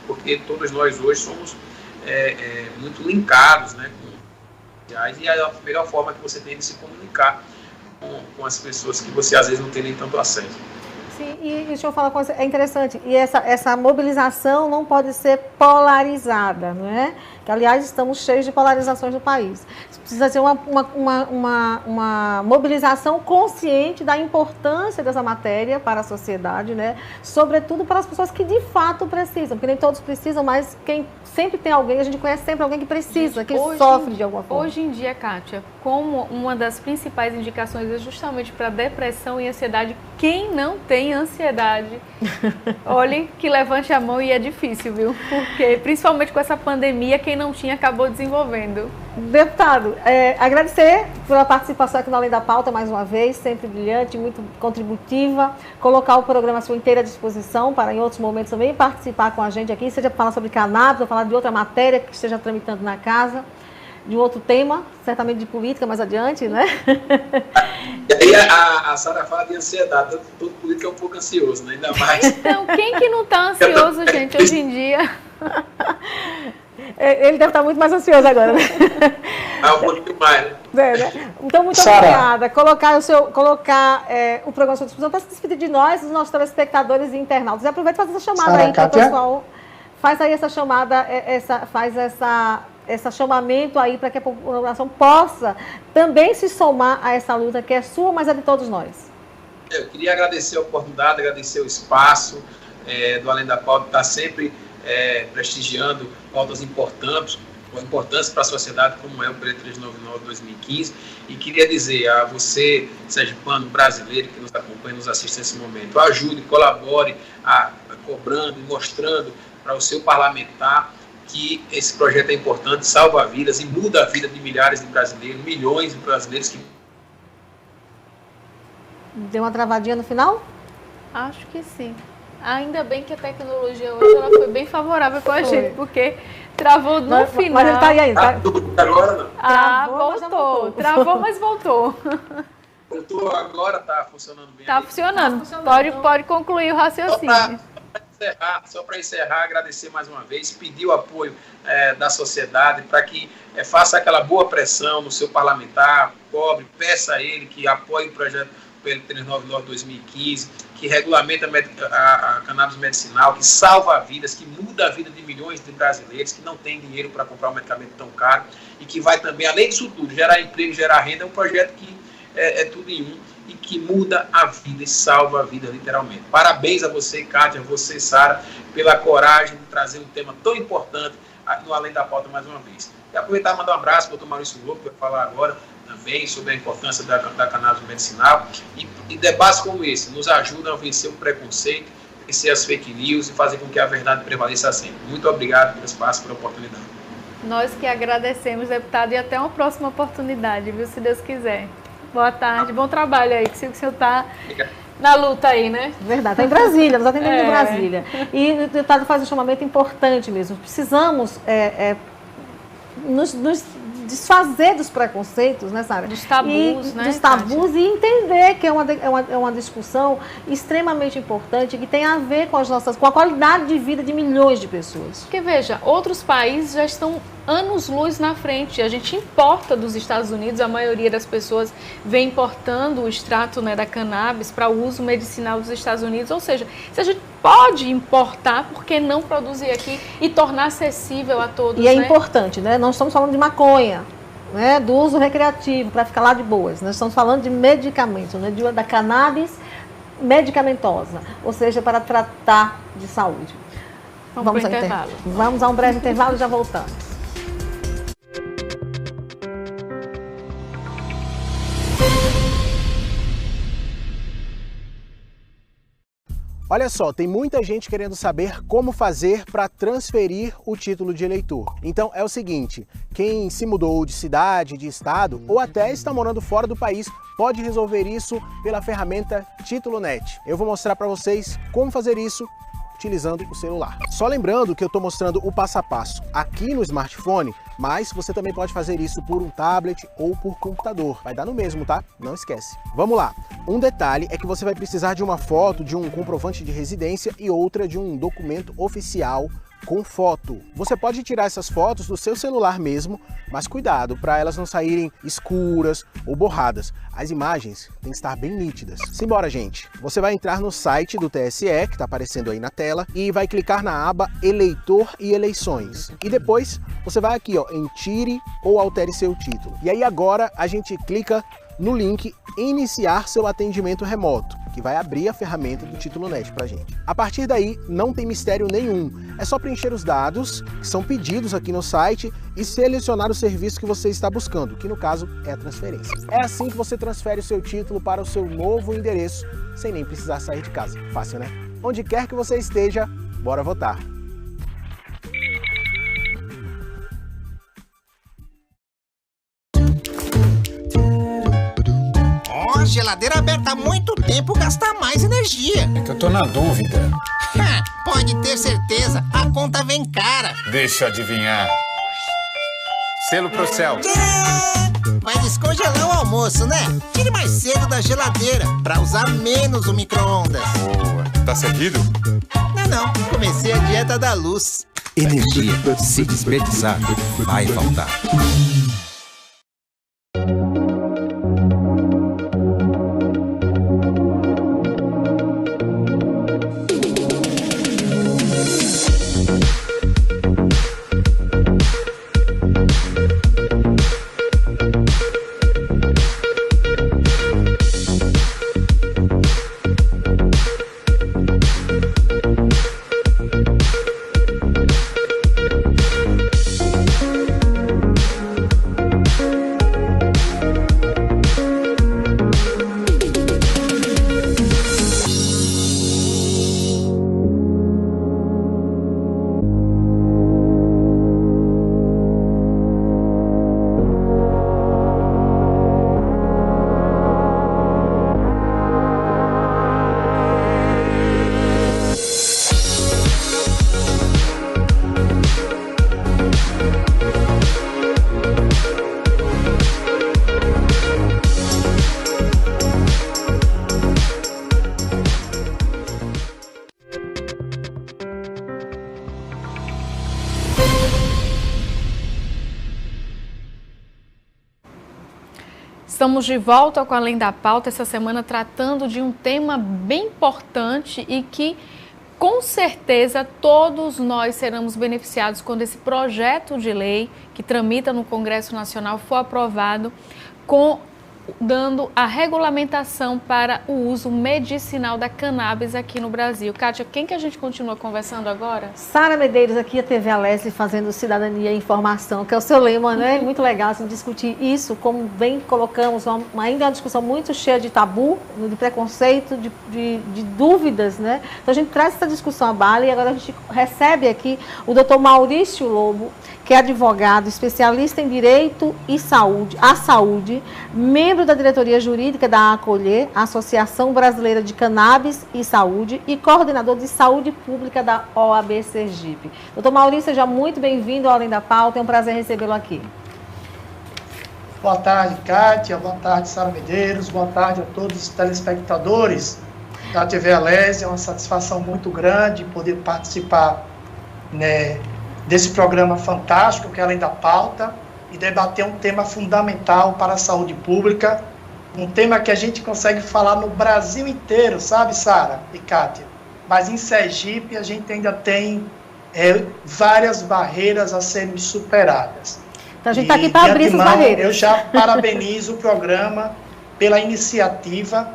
porque todos nós hoje somos muito linkados, né, e a melhor forma que você tem de se comunicar com as pessoas que você às vezes não tem nem tanto acesso. Sim, e deixa eu falar uma coisa, é interessante, e essa mobilização não pode ser polarizada, não é? Que, aliás, estamos cheios de polarizações no país. Precisa ser uma mobilização consciente da importância dessa matéria para a sociedade, né? Sobretudo para as pessoas que de fato precisam, porque nem todos precisam, mas sempre tem alguém, a gente conhece sempre alguém que precisa, que sofre de alguma forma. Hoje em dia, Kátia, como uma das principais indicações é justamente para depressão e ansiedade, quem não tem ansiedade, olhe que levante a mão, e é difícil, viu? Porque, principalmente com essa pandemia, quem não tinha acabou desenvolvendo. Deputado, agradecer pela participação aqui no Além da Pauta mais uma vez, sempre brilhante, muito contributiva, colocar o programa à sua inteira disposição para em outros momentos também participar com a gente aqui, seja para falar sobre cannabis ou falar de outra matéria que esteja tramitando na casa, de um outro tema, certamente de política mais adiante, né? E aí a Sara fala de ansiedade, todo político é um pouco ansioso, né? Ainda mais. Então, quem que não está ansioso, gente, hoje em dia? Ele deve estar muito mais ansioso agora, né? Um pouquinho mais, né? Então, muito obrigada. Colocar o programa à sua disposição para se despedir de nós, dos nossos telespectadores e internautas. E aproveita e faz essa chamada Sara, aí para o Kátia? pessoal. Faz aí essa chamada, esse chamamento aí para que a população possa também se somar a essa luta que é sua, mas é de todos nós. Eu queria agradecer a oportunidade, agradecer o espaço do Além da Pauta, estar sempre prestigiando pautas importantes para a sociedade, como é o PL 399 2015, e queria dizer a você, sergipano brasileiro que nos acompanha, nos assiste nesse momento, ajude, colabore, cobrando e mostrando para o seu parlamentar que esse projeto é importante, salva vidas e muda a vida de milhares de brasileiros, milhões de brasileiros que Deu uma travadinha no final? Acho que sim. Ainda bem que a tecnologia hoje ela foi bem favorável com a gente, porque travou no final. Mas ele tá aí ainda. Agora não. Voltou. Travou, mas voltou. Voltou agora, tá funcionando bem. Tá funcionando. Pode concluir o raciocínio. Só para encerrar, agradecer mais uma vez, pedir o apoio da sociedade para que faça aquela boa pressão no seu parlamentar, cobre, peça a ele que apoie o projeto PL 399/2015, que regulamenta a cannabis medicinal, que salva vidas, que muda a vida de milhões de brasileiros que não têm dinheiro para comprar um medicamento tão caro e que vai também, além disso tudo, gerar emprego, gerar renda. É um projeto que é tudo em um e que muda a vida e salva a vida literalmente. Parabéns a você, Kátia, a você, Sara, pela coragem de trazer um tema tão importante no Além da Pauta mais uma vez. E aproveitar e mandar um abraço para o Dr. Maurício Lobo, que vai falar agora também sobre a importância da cannabis medicinal, e debates como esse nos ajudam a vencer o preconceito, vencer as fake news e fazer com que a verdade prevaleça sempre. Muito obrigado pelo espaço, pela oportunidade. Nós que agradecemos, deputado, e até uma próxima oportunidade, viu, se Deus quiser. Boa tarde, bom trabalho aí, que o senhor está na luta aí, né? Verdade, está em Brasília, nos atendendo em Brasília. E o deputado faz um chamamento importante mesmo. Precisamos nos desfazer dos preconceitos, né, Sara? Dos tabus, né? Dos tabus, e entender que é uma discussão extremamente importante, que tem a ver com a qualidade de vida de milhões de pessoas. Porque, veja, outros países já estão anos-luz na frente. A gente importa dos Estados Unidos, a maioria das pessoas vem importando o extrato, né, da cannabis para o uso medicinal dos Estados Unidos. Ou seja, se a gente pode importar, por que não produzir aqui e tornar acessível a todos? E é importante, né? Não estamos falando de maconha, né, do uso recreativo, para ficar lá de boas. Nós estamos falando de medicamentos, né, da cannabis medicamentosa, ou seja, para tratar de saúde. Vamos ao intervalo. Vamos a um breve intervalo e já voltamos. Olha só, tem muita gente querendo saber como fazer para transferir o título de eleitor. Então é o seguinte, quem se mudou de cidade, de estado ou até está morando fora do país pode resolver isso pela ferramenta TítuloNet. Eu vou mostrar para vocês como fazer isso utilizando o celular. Só lembrando que eu estou mostrando o passo a passo aqui no smartphone, mas você também pode fazer isso por um tablet ou por computador. Vai dar no mesmo, tá? Não esquece. Vamos lá. Um detalhe é que você vai precisar de uma foto de um comprovante de residência e outra de um documento oficial com foto. Você pode tirar essas fotos do seu celular mesmo, mas cuidado para elas não saírem escuras ou borradas. As imagens têm que estar bem nítidas. Simbora, gente! Você vai entrar no site do TSE, que está aparecendo aí na tela, e vai clicar na aba Eleitor e Eleições. E depois você vai aqui, ó, em Tire ou Altere seu título. E aí agora a gente clica no link Iniciar seu atendimento remoto, que vai abrir a ferramenta do TítuloNet pra gente. A partir daí, não tem mistério nenhum. É só preencher os dados que são pedidos aqui no site e selecionar o serviço que você está buscando, que no caso é a transferência. É assim que você transfere o seu título para o seu novo endereço, sem nem precisar sair de casa. Fácil, né? Onde quer que você esteja, bora votar! Geladeira aberta há muito tempo gasta mais energia. É que eu tô na dúvida. Pode ter certeza, a conta vem cara. Deixa eu adivinhar. Selo pro céu. Vai descongelar o almoço, né? Tire mais cedo da geladeira, pra usar menos o micro-ondas. Boa. Tá seguido? Não. Comecei a dieta da luz. Energia, se desperdiçar, vai faltar. Estamos de volta com Além da Pauta, essa semana tratando de um tema bem importante e que, com certeza, todos nós seremos beneficiados quando esse projeto de lei que tramita no Congresso Nacional for aprovado, dando a regulamentação para o uso medicinal da cannabis aqui no Brasil. Kátia, quem que a gente continua conversando agora? Sara Medeiros, aqui a TV Alessi, fazendo Cidadania e Informação, que é o seu lema, né? Muito legal assim, discutir isso, como bem colocamos, ainda é uma discussão muito cheia de tabu, de preconceito, de dúvidas, né? Então a gente traz essa discussão à bala e agora a gente recebe aqui o Dr. Maurício Lobo, que é advogado, especialista em Direito e Saúde, membro da diretoria jurídica da Acolher, Associação Brasileira de Cannabis e Saúde, e coordenador de Saúde Pública da OAB Sergipe. Doutor Maurício, seja muito bem-vindo ao Além da Pauta, é um prazer recebê-lo aqui. Boa tarde, Kátia, boa tarde, Sara Medeiros, boa tarde a todos os telespectadores da TV Alessi. É uma satisfação muito grande poder participar, né, desse programa fantástico que é Além da Pauta e debater um tema fundamental para a saúde pública, um tema que a gente consegue falar no Brasil inteiro, sabe, Sara e Kátia? Mas em Sergipe a gente ainda tem várias barreiras a serem superadas. Então a gente está aqui para abrir essas barreiras. Eu já parabenizo o programa pela iniciativa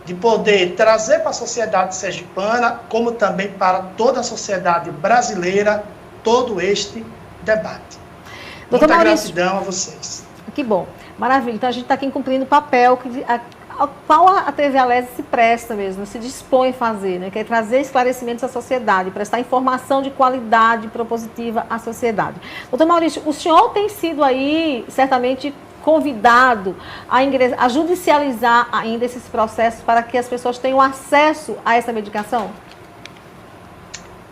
de poder trazer para a sociedade sergipana, como também para toda a sociedade brasileira, todo este debate. Doutor Muita Maurício, gratidão a vocês. Que bom, maravilha. Então a gente está aqui cumprindo o papel ao qual a TV Alessi se presta mesmo, se dispõe a fazer, né? Que é trazer esclarecimentos à sociedade, prestar informação de qualidade propositiva à sociedade. Doutor Maurício, o senhor tem sido aí, certamente, convidado a judicializar ainda esses processos para que as pessoas tenham acesso a essa medicação?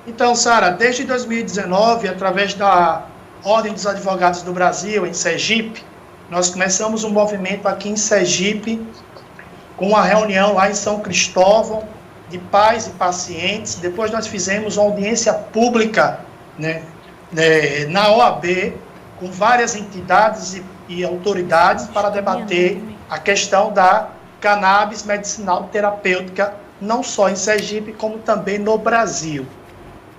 Então, Sara, desde 2019, através da Ordem dos Advogados do Brasil, em Sergipe, nós começamos um movimento aqui em Sergipe, com uma reunião lá em São Cristóvão, de pais e pacientes. Depois nós fizemos uma audiência pública, né, na OAB, com várias entidades e autoridades para debater a questão da cannabis medicinal terapêutica, não só em Sergipe, como também no Brasil.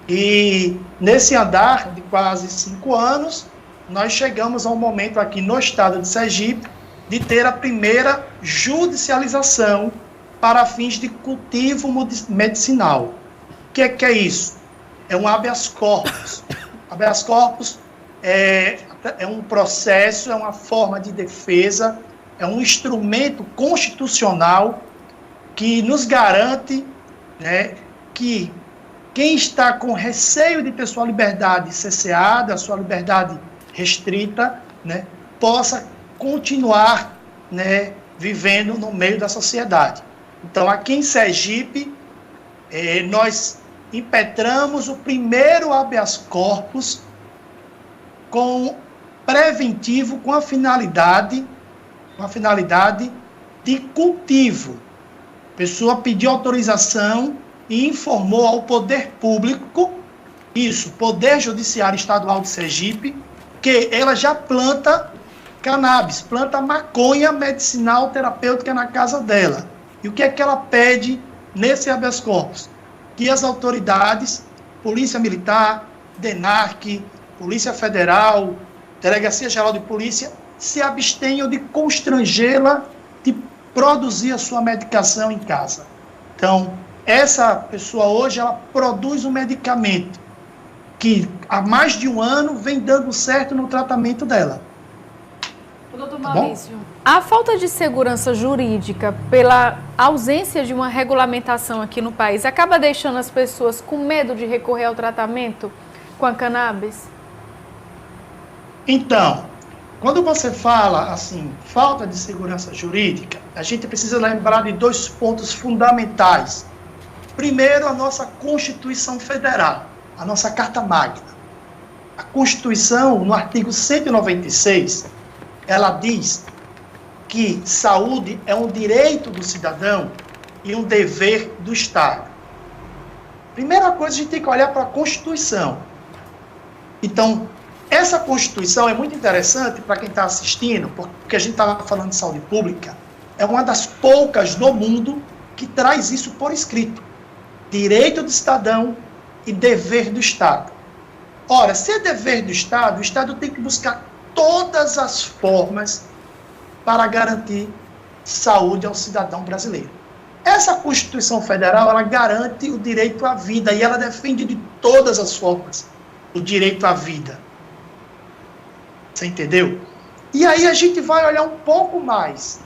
E nesse andar de quase 5 anos, nós chegamos a um momento aqui no estado de Sergipe de ter a primeira judicialização para fins de cultivo medicinal. O que é isso? É um habeas corpus. Habeas corpus é um processo, é uma forma de defesa, é um instrumento constitucional que nos garante, né, que quem está com receio de ter sua liberdade cerceada, sua liberdade restrita, né, possa continuar, né, vivendo no meio da sociedade. Então, aqui em Sergipe, nós impetramos o primeiro habeas corpus preventivo com a finalidade de cultivo. A pessoa pediu autorização e informou ao poder público, Poder Judiciário Estadual de Sergipe, que ela já planta cannabis, planta maconha medicinal terapêutica na casa dela. E o que é que ela pede nesse habeas corpus? Que as autoridades, Polícia Militar, DENARC, Polícia Federal, Delegacia Geral de Polícia, se abstenham de constrangê-la de produzir a sua medicação em casa. Então, essa pessoa hoje, ela produz um medicamento que há mais de 1 ano vem dando certo no tratamento dela. Doutor Maurício, a falta de segurança jurídica pela ausência de uma regulamentação aqui no país acaba deixando as pessoas com medo de recorrer ao tratamento com a cannabis? Então, quando você fala assim, falta de segurança jurídica, a gente precisa lembrar de 2 pontos fundamentais. Primeiro, a nossa Constituição Federal, a nossa Carta Magna. A Constituição, no artigo 196, ela diz que saúde é um direito do cidadão e um dever do Estado. Primeira coisa, a gente tem que olhar para a Constituição. Então, Essa Constituição é muito interessante para quem está assistindo, porque a gente estava falando de saúde pública, é uma das poucas no mundo que traz isso por escrito. Direito do cidadão e dever do Estado. Ora, se é dever do Estado, o Estado tem que buscar todas as formas para garantir saúde ao cidadão brasileiro. Essa Constituição Federal, ela garante o direito à vida e ela defende de todas as formas o direito à vida. Você entendeu? E aí a gente vai olhar um pouco mais.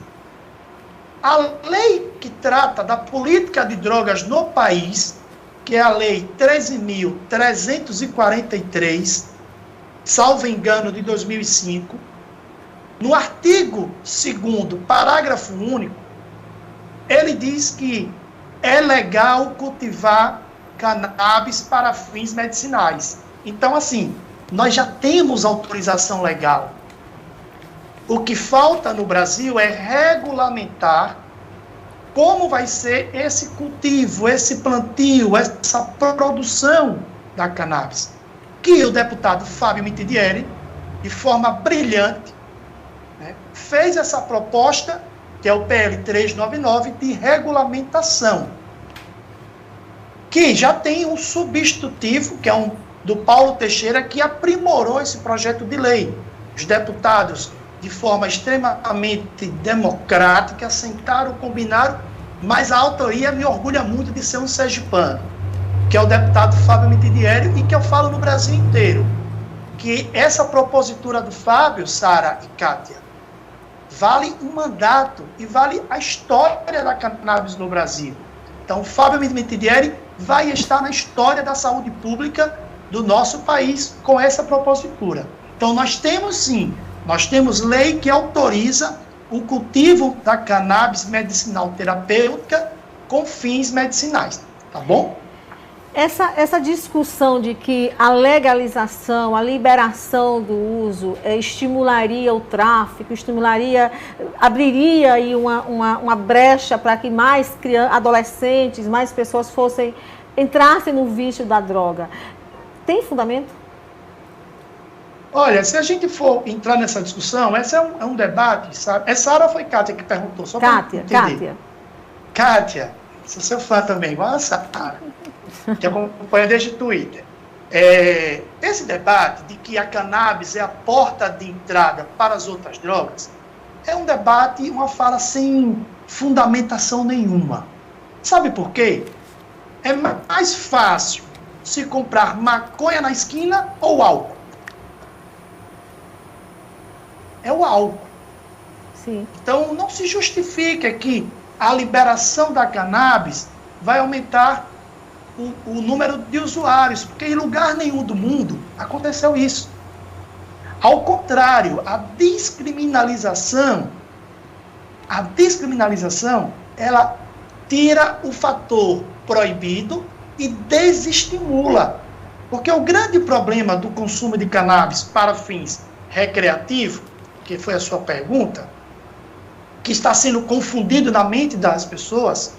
A lei que trata da política de drogas no país, que é a Lei 13.343, salvo engano, de 2005, no artigo 2º, parágrafo único, ele diz que é legal cultivar cannabis para fins medicinais. Então, assim, nós já temos autorização legal. O que falta no Brasil é regulamentar como vai ser esse cultivo, esse plantio, essa produção da cannabis. Que o deputado Fábio Mitidieri, de forma brilhante, né, fez essa proposta, que é o PL 399, de regulamentação, que já tem um substitutivo, que é do Paulo Teixeira, que aprimorou esse projeto de lei. Os deputados, de forma extremamente democrática, sentaram, combinaram, mas a autoria me orgulha muito de ser um sergipano, que é o deputado Fábio Mitidieri, e que eu falo no Brasil inteiro, que essa propositura do Fábio, Sara e Kátia, vale um mandato e vale a história da cannabis no Brasil. Então, o Fábio Mitidieri vai estar na história da saúde pública do nosso país com essa propositura. Então, nós temos sim, nós temos lei que autoriza o cultivo da cannabis medicinal terapêutica com fins medicinais, tá bom? Essa discussão de que a legalização, a liberação do uso estimularia o tráfico, abriria aí uma brecha para que mais adolescentes, mais pessoas entrassem no vício da droga. Tem fundamento? Olha, se a gente for entrar nessa discussão, esse é um debate, sabe? Sara ou foi Kátia que perguntou? Só Kátia, sou seu fã também, igual a Sara, que acompanha desde o Twitter. Esse debate de que a cannabis é a porta de entrada para as outras drogas é um debate, uma fala sem fundamentação nenhuma. Sabe por quê? É mais fácil se comprar maconha na esquina ou álcool? É o álcool. Sim. Então, não se justifica que a liberação da cannabis vai aumentar o número de usuários, porque em lugar nenhum do mundo aconteceu isso. Ao contrário, a descriminalização, ela tira o fator proibido e desestimula. Porque o grande problema do consumo de cannabis para fins recreativos, que foi a sua pergunta, que está sendo confundido na mente das pessoas,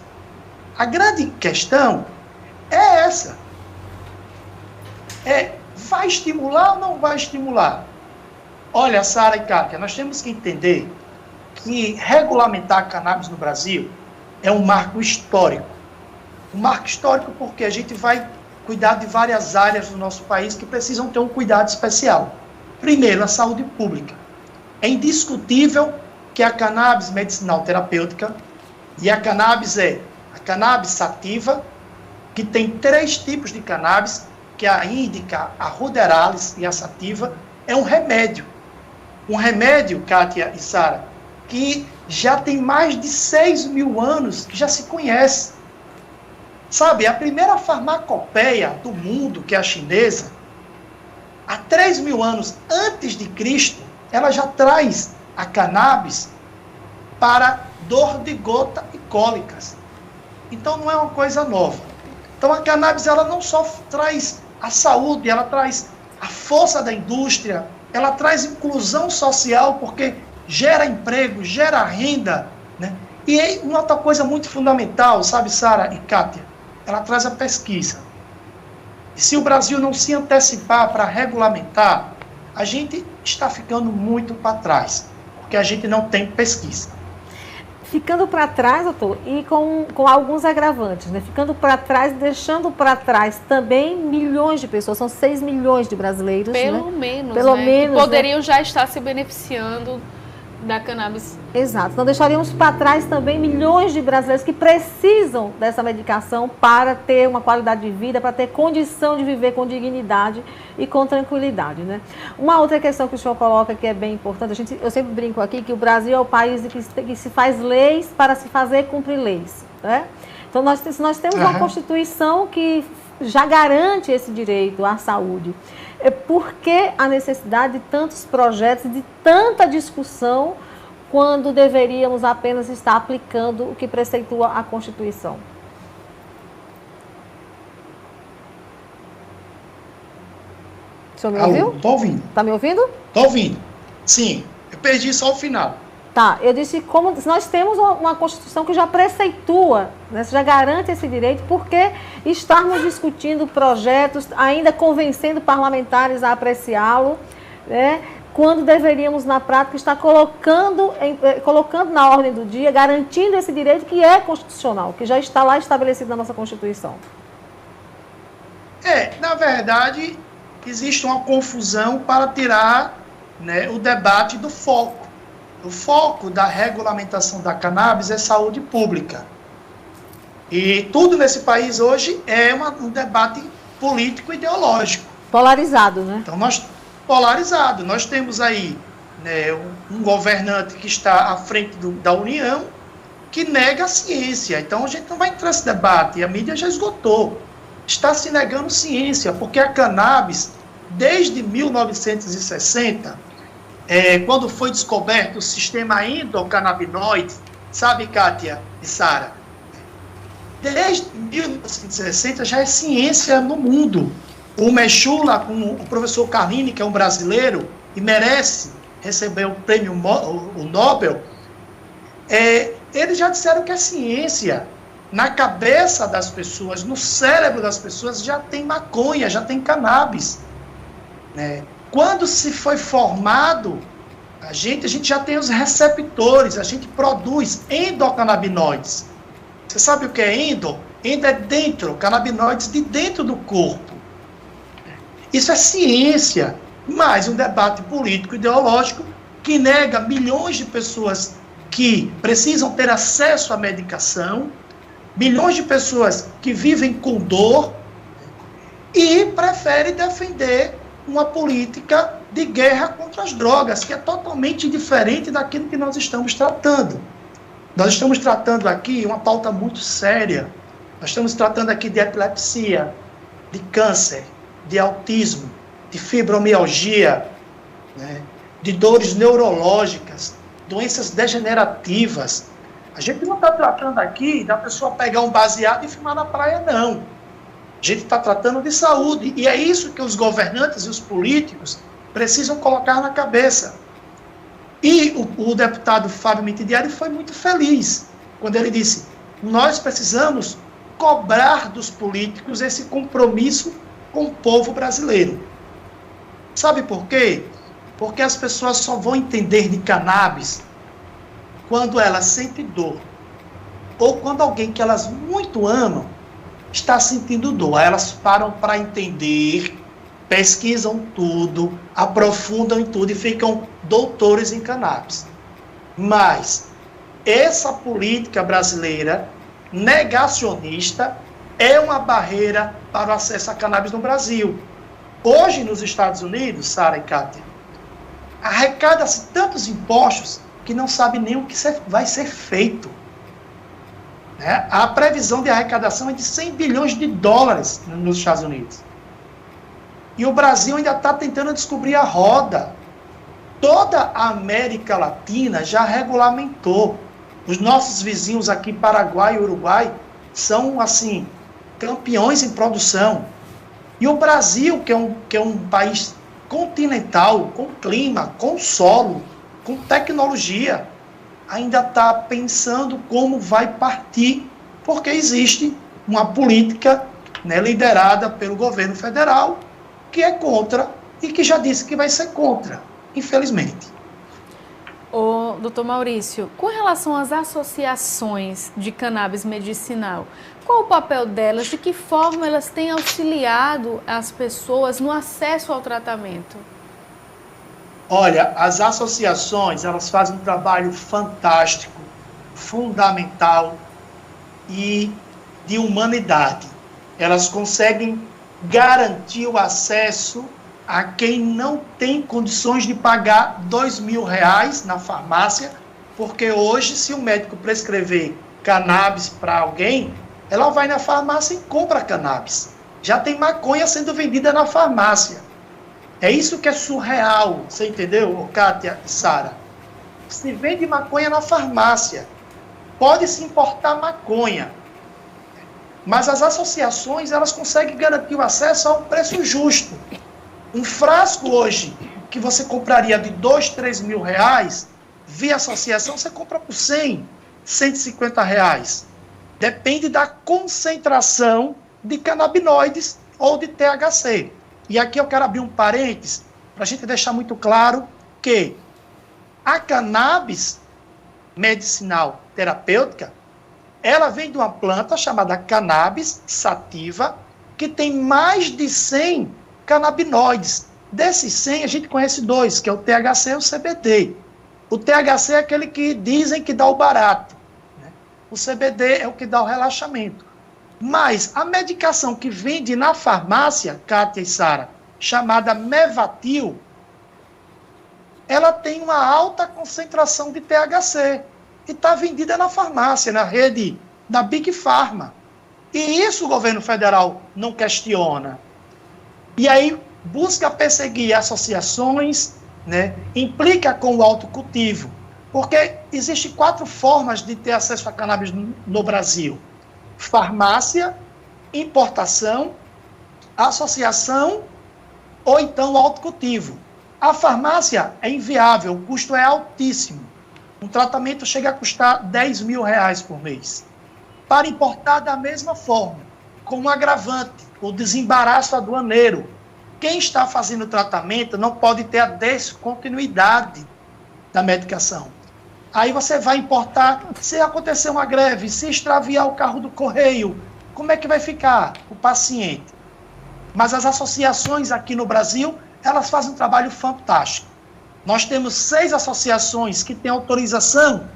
a grande questão é essa. Vai estimular ou não vai estimular? Olha, Sara e Kátia, nós temos que entender que regulamentar a cannabis no Brasil é um marco histórico. Um marco histórico porque a gente vai cuidar de várias áreas do nosso país que precisam ter um cuidado especial. Primeiro, a saúde pública. É indiscutível que a cannabis medicinal terapêutica, e a cannabis é a cannabis sativa, que tem 3 tipos de cannabis, que é a índica, a ruderalis e a sativa, é um remédio. Um remédio, Kátia e Sara, que já tem mais de 6.000 anos que já se conhece. Sabe, a primeira farmacopeia do mundo, que é a chinesa, há 3.000 anos antes de Cristo, ela já traz a cannabis para dor de gota e cólicas. Então não é uma coisa nova. Então a cannabis ela não só traz a saúde, ela traz a força da indústria, ela traz inclusão social, porque gera emprego, gera renda, né? E uma outra coisa muito fundamental, sabe, Sara e Kátia? Ela traz a pesquisa. E se o Brasil não se antecipar para regulamentar, a gente está ficando muito para trás, porque a gente não tem pesquisa. Ficando para trás, doutor, e com alguns agravantes, né? Ficando para trás, deixando para trás também milhões de pessoas, são 6 milhões de brasileiros, Pelo né? menos, Pelo né? menos, que poderiam já estar se beneficiando da cannabis. Exato. Então deixaríamos para trás também milhões de brasileiros que precisam dessa medicação para ter uma qualidade de vida, para ter condição de viver com dignidade e com tranquilidade, né? Uma outra questão que o senhor coloca que é bem importante, eu sempre brinco aqui que o Brasil é o país que se faz leis para se fazer cumprir leis, né? Então nós temos uma Constituição que já garante esse direito à saúde. Por que a necessidade de tantos projetos, de tanta discussão, quando deveríamos apenas estar aplicando o que preceitua a Constituição? O senhor me ouviu? Estou ouvindo. Está me ouvindo? Estou ouvindo. Sim, eu perdi só o final. Tá, eu disse como nós temos uma Constituição que já preceitua, né, já garante esse direito, porque estarmos discutindo projetos, ainda convencendo parlamentares a apreciá-lo, né, quando deveríamos, na prática, estar colocando na ordem do dia, garantindo esse direito que é constitucional, que já está lá estabelecido na nossa Constituição. Na verdade, existe uma confusão para tirar, né, o debate do foco. O foco da regulamentação da cannabis é saúde pública. E tudo nesse país hoje é um debate político ideológico. Polarizado, né? Então, polarizado. Nós temos aí, né, um governante que está à frente da União que nega a ciência. Então, a gente não vai entrar nesse debate. A mídia já esgotou. Está se negando ciência, porque a cannabis, desde 1960... quando foi descoberto o sistema endocannabinoide, sabe, Kátia e Sara? Desde 1960 já é ciência no mundo. O Mechula, com o professor Carlini, que é um brasileiro e merece receber o prêmio o Nobel, eles já disseram que é ciência. Na cabeça das pessoas, no cérebro das pessoas, já tem maconha, já tem cannabis, né? Quando se foi formado, a gente já tem os receptores, a gente produz endocannabinoides. Você sabe o que é endo? Endo é dentro, canabinoides de dentro do corpo. Isso é ciência, mas um debate político ideológico que nega milhões de pessoas que precisam ter acesso à medicação, milhões de pessoas que vivem com dor e prefere defender uma política de guerra contra as drogas, que é totalmente diferente daquilo que nós estamos tratando. Nós estamos tratando aqui uma pauta muito séria. Nós estamos tratando aqui de epilepsia, de câncer, de autismo, de fibromialgia, né, de dores neurológicas, doenças degenerativas. A gente não está tratando aqui da pessoa pegar um baseado e fumar na praia, não. A gente está tratando de saúde, e é isso que os governantes e os políticos precisam colocar na cabeça. E o deputado Fábio Mitidieri foi muito feliz quando ele disse: nós precisamos cobrar dos políticos esse compromisso com o povo brasileiro. Sabe por quê? Porque as pessoas só vão entender de cannabis quando elas sentem dor, ou quando alguém que elas muito amam está sentindo dor. Aí elas param para entender, pesquisam tudo, aprofundam em tudo e ficam doutores em cannabis. Mas essa política brasileira negacionista é uma barreira para o acesso a cannabis no Brasil. Hoje, nos Estados Unidos, Sara e Kátia, arrecada-se tantos impostos que não sabe nem o que vai ser feito. A previsão de arrecadação é de 100 bilhões de dólares nos Estados Unidos. E o Brasil ainda está tentando descobrir a roda. Toda a América Latina já regulamentou. Os nossos vizinhos aqui, Paraguai e Uruguai, são, assim, campeões em produção. E o Brasil, que é um país continental, com clima, com solo, com tecnologia, ainda está pensando como vai partir, porque existe uma política, né, liderada pelo governo federal, que é contra e que já disse que vai ser contra, infelizmente. Ô, doutor Maurício, com relação às associações de cannabis medicinal, qual o papel delas? De que forma elas têm auxiliado as pessoas no acesso ao tratamento? Olha, as associações, elas fazem um trabalho fantástico, fundamental e de humanidade. Elas conseguem garantir o acesso a quem não tem condições de pagar R$2.000 na farmácia, porque hoje, se o médico prescrever cannabis para alguém, ela vai na farmácia e compra cannabis. Já tem maconha sendo vendida na farmácia. É isso que é surreal, você entendeu, Kátia e Sara? Se vende maconha na farmácia, pode-se importar maconha, mas as associações, elas conseguem garantir o acesso a um preço justo. Um frasco hoje, que você compraria de R$2.000, R$3.000, via associação, você compra por R$100, R$150. Depende da concentração de canabinoides ou de THC. E aqui eu quero abrir um parênteses, para a gente deixar muito claro que a cannabis medicinal terapêutica, ela vem de uma planta chamada cannabis sativa, que tem mais de 100 canabinoides. Desses 100, a gente conhece 2, que é o THC e o CBD. O THC é aquele que dizem que dá o barato, né? O CBD é o que dá o relaxamento. Mas a medicação que vende na farmácia, Kátia e Sara, chamada Mevatil, ela tem uma alta concentração de THC e está vendida na farmácia, na rede da Big Pharma. E isso o governo federal não questiona. E aí busca perseguir associações, né, implica com o autocultivo, porque existem 4 formas de ter acesso a cannabis no Brasil: farmácia, importação, associação ou então autocultivo. A farmácia é inviável, o custo é altíssimo. Um tratamento chega a custar R$10.000 por mês. Para importar, da mesma forma, com um agravante, o desembaraço aduaneiro. Quem está fazendo o tratamento não pode ter a descontinuidade da medicação. Aí você vai importar, se acontecer uma greve, se extraviar o carro do correio, como é que vai ficar o paciente? Mas as associações aqui no Brasil, elas fazem um trabalho fantástico. Nós temos 6 associações que têm autorização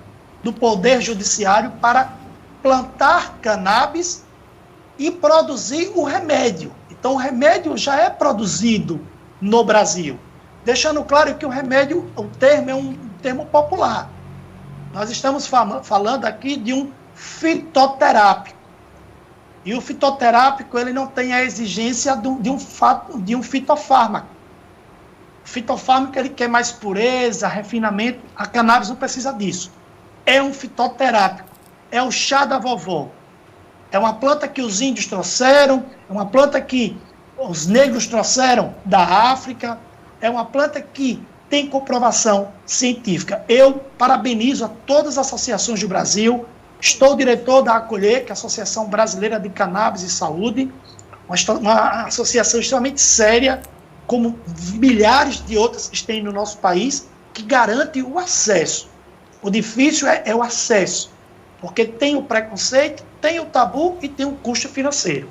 do Poder Judiciário para plantar cannabis e produzir o remédio. Então, o remédio já é produzido no Brasil. Deixando claro que o remédio, o termo é um termo popular. Nós estamos falando aqui de um fitoterápico. E o fitoterápico, ele não tem a exigência de um fitofármaco. O fitofármaco, ele quer mais pureza, refinamento. A cannabis não precisa disso. É um fitoterápico. É o chá da vovó. É uma planta que os índios trouxeram, é uma planta que os negros trouxeram da África, é uma planta que tem comprovação científica. Eu parabenizo a todas as associações do Brasil. Estou diretor da ACOLHER, que é a Associação Brasileira de Cannabis e Saúde, uma associação extremamente séria, como milhares de outras que tem no nosso país, que garante o acesso. O difícil é o acesso, porque tem o preconceito, tem o tabu e tem o custo financeiro.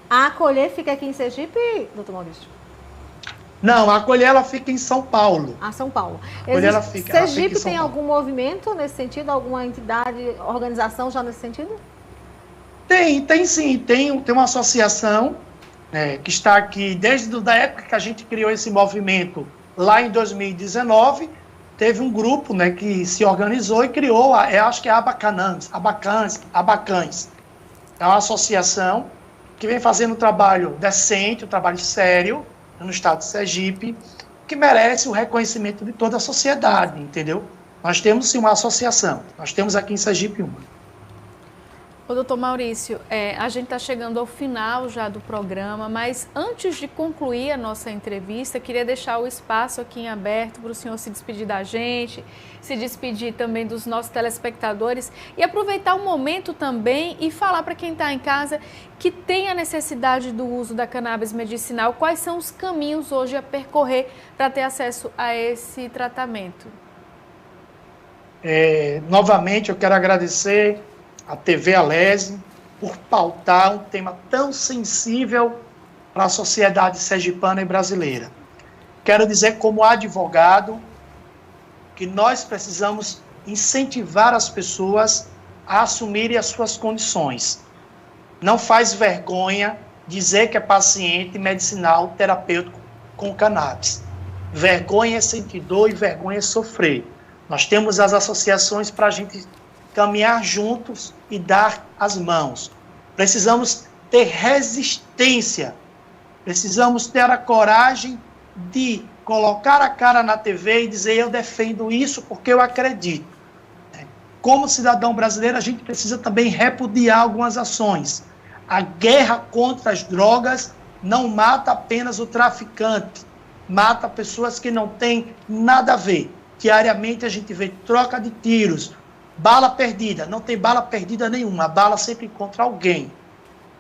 A ACOLHER fica aqui em Sergipe, doutor Maurício? Não, a ACOLHER ela fica em São Paulo. Ah, São Paulo. Sergipe tem algum movimento nesse sentido? Alguma entidade, organização já nesse sentido? Tem sim. Tem uma associação que está aqui desde a época que a gente criou esse movimento, lá em 2019. Teve um grupo, né, que se organizou e criou, acho que é a Abacãs. É uma associação que vem fazendo um trabalho decente, um trabalho sério, no estado de Sergipe, que merece o reconhecimento de toda a sociedade, entendeu? Nós temos sim uma associação, nós temos aqui em Sergipe uma. Ô, doutor Maurício, a gente está chegando ao final já do programa, mas antes de concluir a nossa entrevista, queria deixar o espaço aqui em aberto para o senhor se despedir da gente, se despedir também dos nossos telespectadores e aproveitar o momento também e falar para quem está em casa que tem a necessidade do uso da cannabis medicinal, quais são os caminhos hoje a percorrer para ter acesso a esse tratamento. Novamente, eu quero agradecer a TV Alese por pautar um tema tão sensível para a sociedade sergipana e brasileira. Quero dizer, como advogado, que nós precisamos incentivar as pessoas a assumirem as suas condições. Não faz vergonha dizer que é paciente medicinal terapêutico com cannabis. Vergonha é sentir dor e vergonha é sofrer. Nós temos as associações para a gente caminhar juntos e dar as mãos. Precisamos ter resistência. Precisamos ter a coragem de colocar a cara na TV e dizer: eu defendo isso porque eu acredito. Como cidadão brasileiro, a gente precisa também repudiar algumas ações. A guerra contra as drogas não mata apenas o traficante, mata pessoas que não têm nada a ver. Diariamente a gente vê troca de tiros, bala perdida. Não tem bala perdida nenhuma, a bala sempre encontra alguém.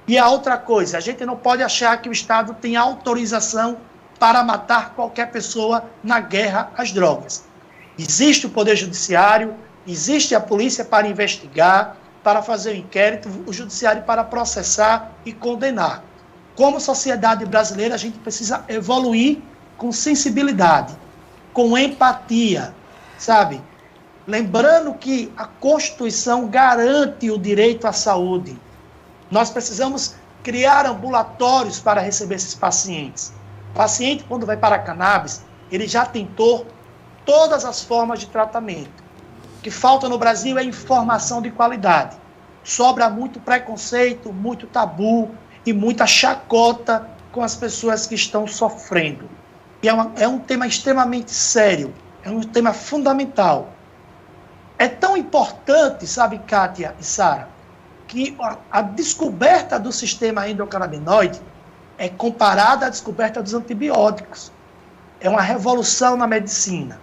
E a outra coisa, a gente não pode achar que o Estado tem autorização para matar qualquer pessoa na guerra às drogas. Existe o Poder Judiciário, existe a polícia para investigar, para fazer o inquérito, o Judiciário para processar e condenar. Como sociedade brasileira, a gente precisa evoluir com sensibilidade, com empatia, sabe? Lembrando que a Constituição garante o direito à saúde. Nós precisamos criar ambulatórios para receber esses pacientes. O paciente, quando vai para a cannabis, ele já tentou todas as formas de tratamento. O que falta no Brasil é informação de qualidade. Sobra muito preconceito, muito tabu e muita chacota com as pessoas que estão sofrendo. E é um tema extremamente sério, é um tema fundamental. É tão importante, sabe, Kátia e Sara, que a descoberta do sistema endocannabinoide é comparada à descoberta dos antibióticos. É uma revolução na medicina.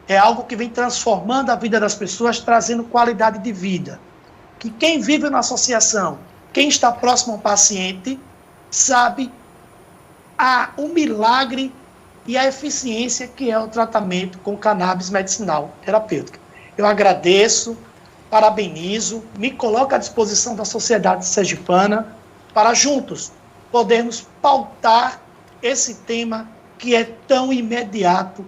É algo que vem transformando a vida das pessoas, trazendo qualidade de vida. Que quem vive na associação, quem está próximo ao paciente, sabe o milagre e a eficiência que é o tratamento com cannabis medicinal terapêutica. Eu agradeço, parabenizo, me coloco à disposição da sociedade sergipana para juntos podermos pautar esse tema que é tão imediato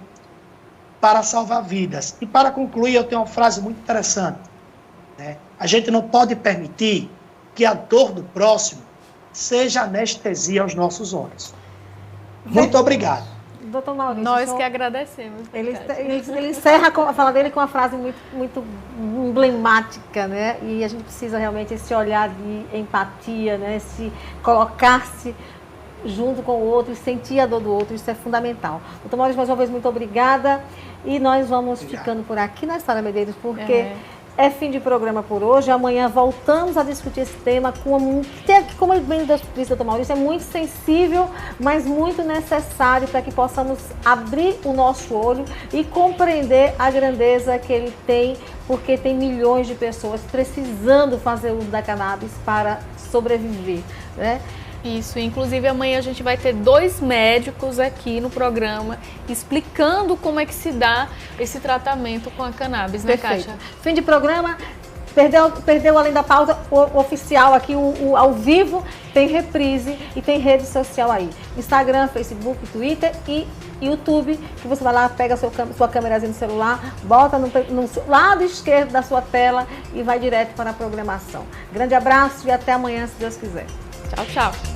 para salvar vidas. E para concluir, eu tenho uma frase muito interessante, né? A gente não pode permitir que a dor do próximo seja anestesia aos nossos olhos. Muito obrigado. Doutor Maurício, nós que agradecemos. Ele encerra a fala dele com uma frase muito emblemática, né? E a gente precisa realmente esse olhar de empatia, né? Se colocar-se junto com o outro e sentir a dor do outro, isso é fundamental. Doutor Maurício, mais uma vez, muito obrigada. E nós vamos ficando por aqui na Sara Medeiros, porque é fim de programa por hoje. Amanhã voltamos a discutir esse tema, como ele bem disse, doutor Maurício, é muito sensível, mas muito necessário para que possamos abrir o nosso olho e compreender a grandeza que ele tem, porque tem milhões de pessoas precisando fazer uso da cannabis para sobreviver, né? Isso, inclusive amanhã a gente vai ter 2 médicos aqui no programa explicando como é que se dá esse tratamento com a cannabis, né, Kátia? Fim de programa, perdeu Além da Pauta, o oficial aqui, o ao vivo, tem reprise e tem rede social aí. Instagram, Facebook, Twitter e YouTube, que você vai lá, pega sua câmerazinha do celular, bota no lado esquerdo da sua tela e vai direto para a programação. Grande abraço e até amanhã, se Deus quiser. Tchau, tchau.